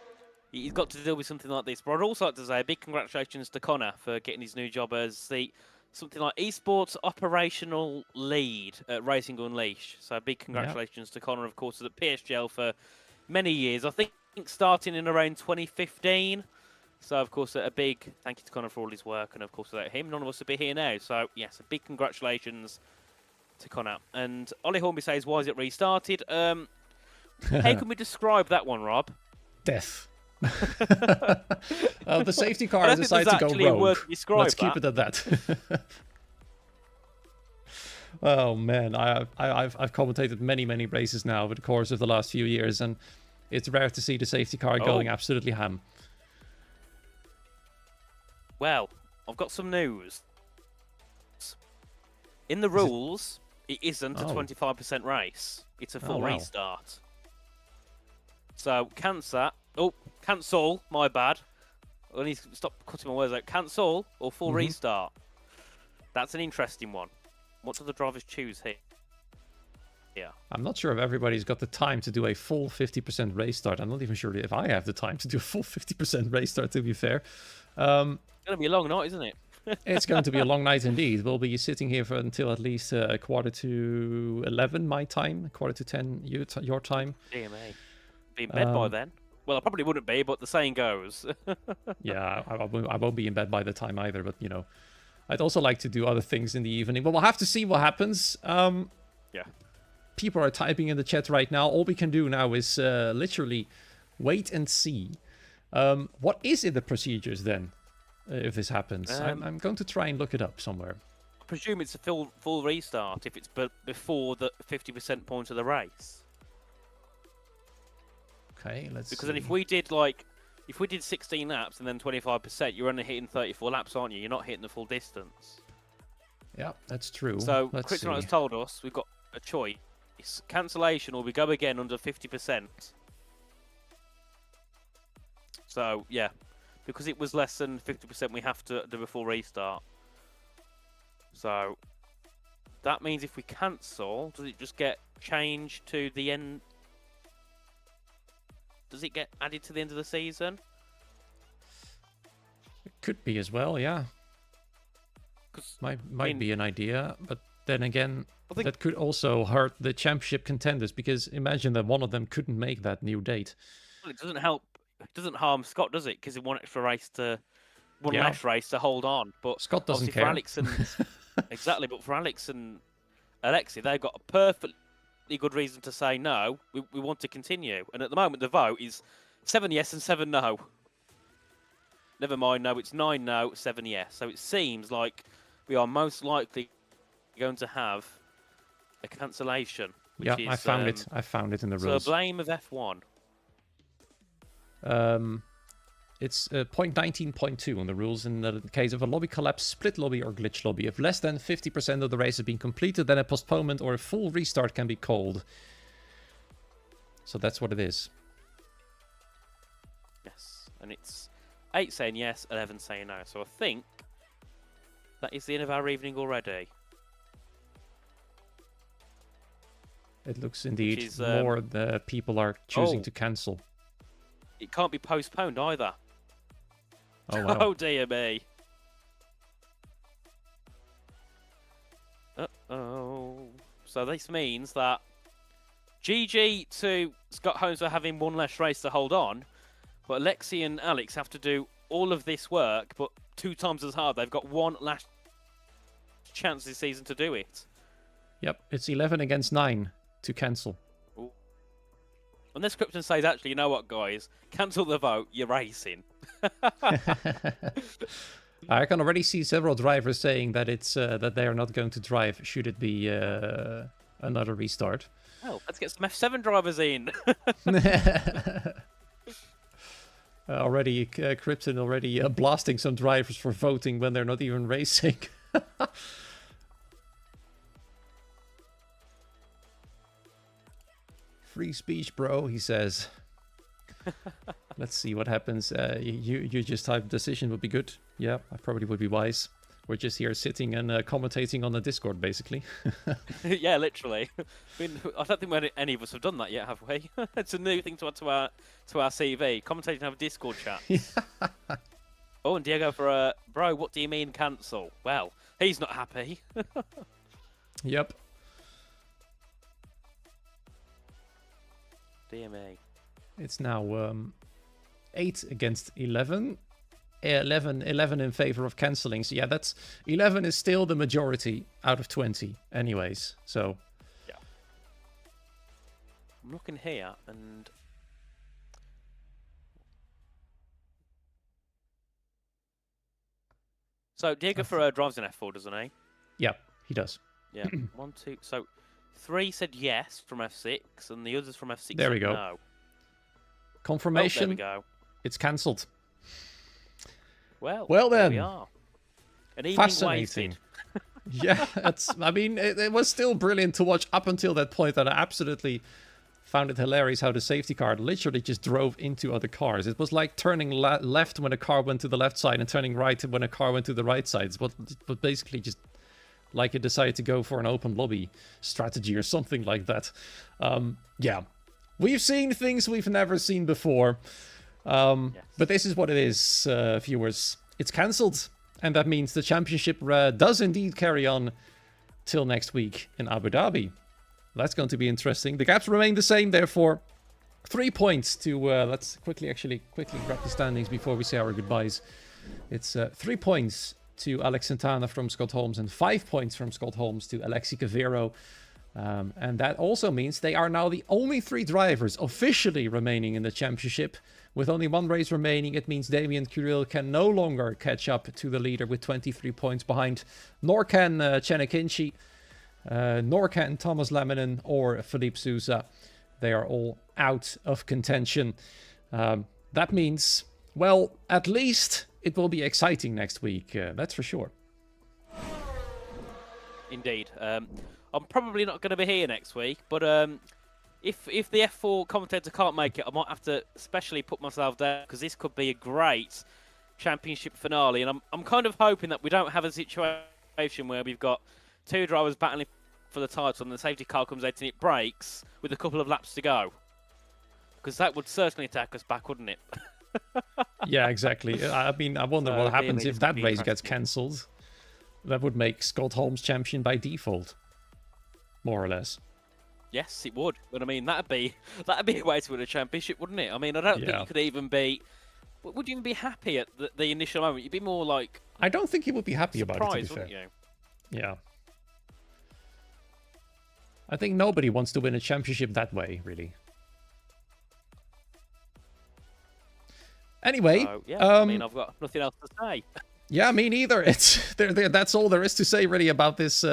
he's got to deal with something like this. But I'd also like to say a big congratulations to Connor for getting his new job as something like esports operational lead at Racing Unleashed. So big congratulations to Connor, of course, at PSGL for many years. I think starting in around 2015. So, of course, a big thank you to Connor for all his work. And, of course, without him, none of us would be here now. So, yes, a big congratulations to Connor. And Ollie Hornby says, why is it restarted? How can we describe that one, Rob? Death. The safety car I don't think decided there's to go actually a word rogue. to describe Let's keep that. it at that. Oh man, I've commentated many races now over the course of the last few years, and it's rare to see the safety car going absolutely ham. Well, I've got some news. In the rules, it isn't a 25% race. It's a full restart. So, cancel, my bad. I need to stop cutting my words out. Cancel or full restart. That's an interesting one. What do the drivers choose here? Yeah. I'm not sure if everybody's got the time to do a full 50% race start. I'm not even sure if I have the time to do a full 50% race start, to be fair. It's going to be a long night, isn't it? It's going to be a long night indeed. We'll be sitting here for until at least a quarter to 11 my time, quarter to 10 your time. DMA. Be in bed by then. Well, I probably wouldn't be, but the saying goes. Yeah, I won't be in bed by the time either, but, you know, I'd also like to do other things in the evening. But we'll have to see what happens. Yeah. People are typing in the chat right now. All we can do now is literally wait and see. What is in the procedures then, if this happens? I'm going to try and look it up somewhere. I presume it's a full restart if it's before the 50% point of the race. Okay, let's Because see. then if we did 16 laps and then 25%, you're only hitting 34 laps, aren't you? You're not hitting the full distance. Yeah, that's true. So let's Kryptonite has see. told us we've got a choice. Cancellation or we go again under 50%. So, yeah. Because it was less than 50%, we have to do a full restart. So, that means if we cancel, does it just get changed to the end? Does it get added to the end of the season? It could be as well, yeah. Might be an idea, but then again, that could also hurt the championship contenders, because imagine that one of them couldn't make that new date. Well, it doesn't help. It doesn't harm Scott, does it? Because he one less race to hold on. But Scott doesn't obviously care. For Alex and exactly, but for Alex and Alexi, they've got a perfectly good reason to say no. We want to continue, and at the moment the vote is 7 yes and 7 no. never mind. No, it's 9 no, 7 yes. So it seems like we are most likely going to have a cancellation. Which Yeah, is, I found it. I found it in the rules. So blame of F1. It's point 19.2 on the rules in the case of a lobby collapse, split lobby, or glitch lobby. If less than 50% of the race has been completed, then a postponement or a full restart can be called. So that's what it is. Yes, and it's 8 saying yes, 11 saying no. So I think that is the end of our evening already. It looks indeed is, more the people are choosing to cancel. It can't be postponed either. Oh, wow. Oh dear me. Uh-oh. So this means that GG to Scott Holmes for having one less race to hold on, but Alexi and Alex have to do all of this work, but 2 times as hard. They've got one last chance this season to do it. Yep, it's 11 against 9 to cancel. Ooh. Unless Krypton says, actually, you know what, guys? Cancel the vote, you're racing. I can already see several drivers saying that it's that they are not going to drive should it be another restart. Well, let's get some F7 drivers in. Already, Krypton already blasting some drivers for voting when they're not even racing. Free speech, bro, he says. Let's see what happens. You just type decision would be good. Yeah, I probably would be wise. We're just here sitting and commentating on the Discord, basically. Yeah, literally. I don't think any of us have done that yet, have we? It's a new thing to add to our CV. Commentating and have a Discord chat. Oh, and Diego for bro, what do you mean cancel? Well, he's not happy. Yep. Dear me. It's now 8 against 11. 11 in favor of cancelling. So yeah, that's 11 is still the majority out of 20 anyways. So yeah. I'm looking here and so Diego Ferrer drives an F4, doesn't he? Yeah, he does. Yeah. 1, 2. So 3 said yes from F6, and the others from F6 there we said go. no. Confirmation. Oh, there we go. It's cancelled. Well then. There we are. An evening Fascinating. Yeah, I mean, it was still brilliant to watch up until that point, and I absolutely found it hilarious how the safety car literally just drove into other cars. It was like turning left when a car went to the left side and turning right when a car went to the right side. But basically just like it decided to go for an open lobby strategy or something like that. Yeah, we've seen things we've never seen before. Yes. But this is what it is, viewers. It's cancelled, and that means the championship does indeed carry on till next week in Abu Dhabi. That's going to be interesting. The gaps remain the same, therefore 3 points to let's quickly grab the standings before we say our goodbyes. It's 3 points to Alex Santana from Scott Holmes and 5 points from Scott Holmes to Alexi Cavero. And that also means they are now the only 3 drivers officially remaining in the championship. With only 1 race remaining, it means Damien Curil can no longer catch up to the leader with 23 points behind, nor can Chenikinchi, nor can Thomas Laminen or Philippe Sousa. They are all out of contention. That means, well, at least it will be exciting next week, that's for sure. Indeed. I'm probably not going to be here next week, but if the F4 commentator can't make it, I might have to specially put myself there, because this could be a great championship finale. And I'm kind of hoping that we don't have a situation where we've got 2 drivers battling for the title and the safety car comes out and it breaks with a couple of laps to go. Because that would certainly take us back, wouldn't it? Yeah, exactly. I mean, I wonder what happens if that race gets cancelled. That would make Scott Holmes champion by default, more or less. Yes, it would. But I mean, that'd be a way to win a championship, wouldn't it? I mean, I don't think you could even be. Would you even be happy at the initial moment? You'd be more like. I don't think he would be happy about it, to be fair. You? Yeah. I think nobody wants to win a championship that way, really. Anyway, So, yeah, I mean, I've got nothing else to say. yeah, me neither. It's that's all there is to say really about this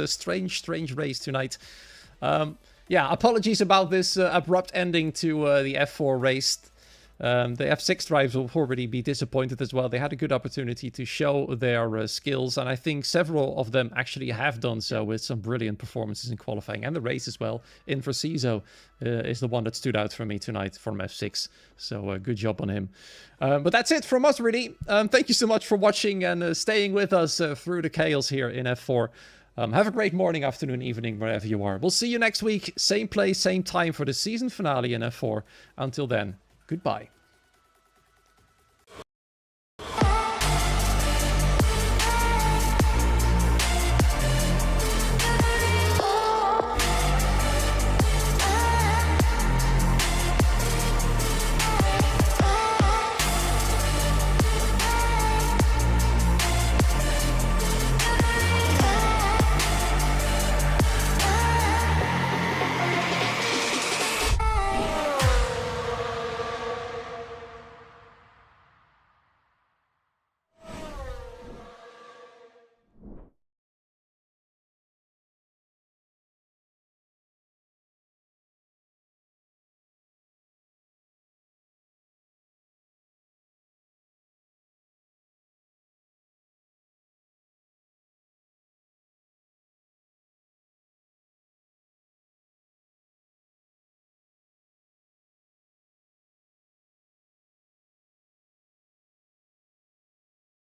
strange race tonight. Yeah, apologies about this abrupt ending to the F4 race. The F6 drivers will probably be disappointed as well. They had a good opportunity to show their skills, and I think several of them actually have done so with some brilliant performances in qualifying and the race as well. Infraction is the one that stood out for me tonight from F6, so good job on him. But that's it from us, really. Thank you so much for watching and staying with us through the chaos here in F4. Have a great morning, afternoon, evening, wherever you are. We'll see you next week. Same place, same time for the season finale in F4. Until then, goodbye.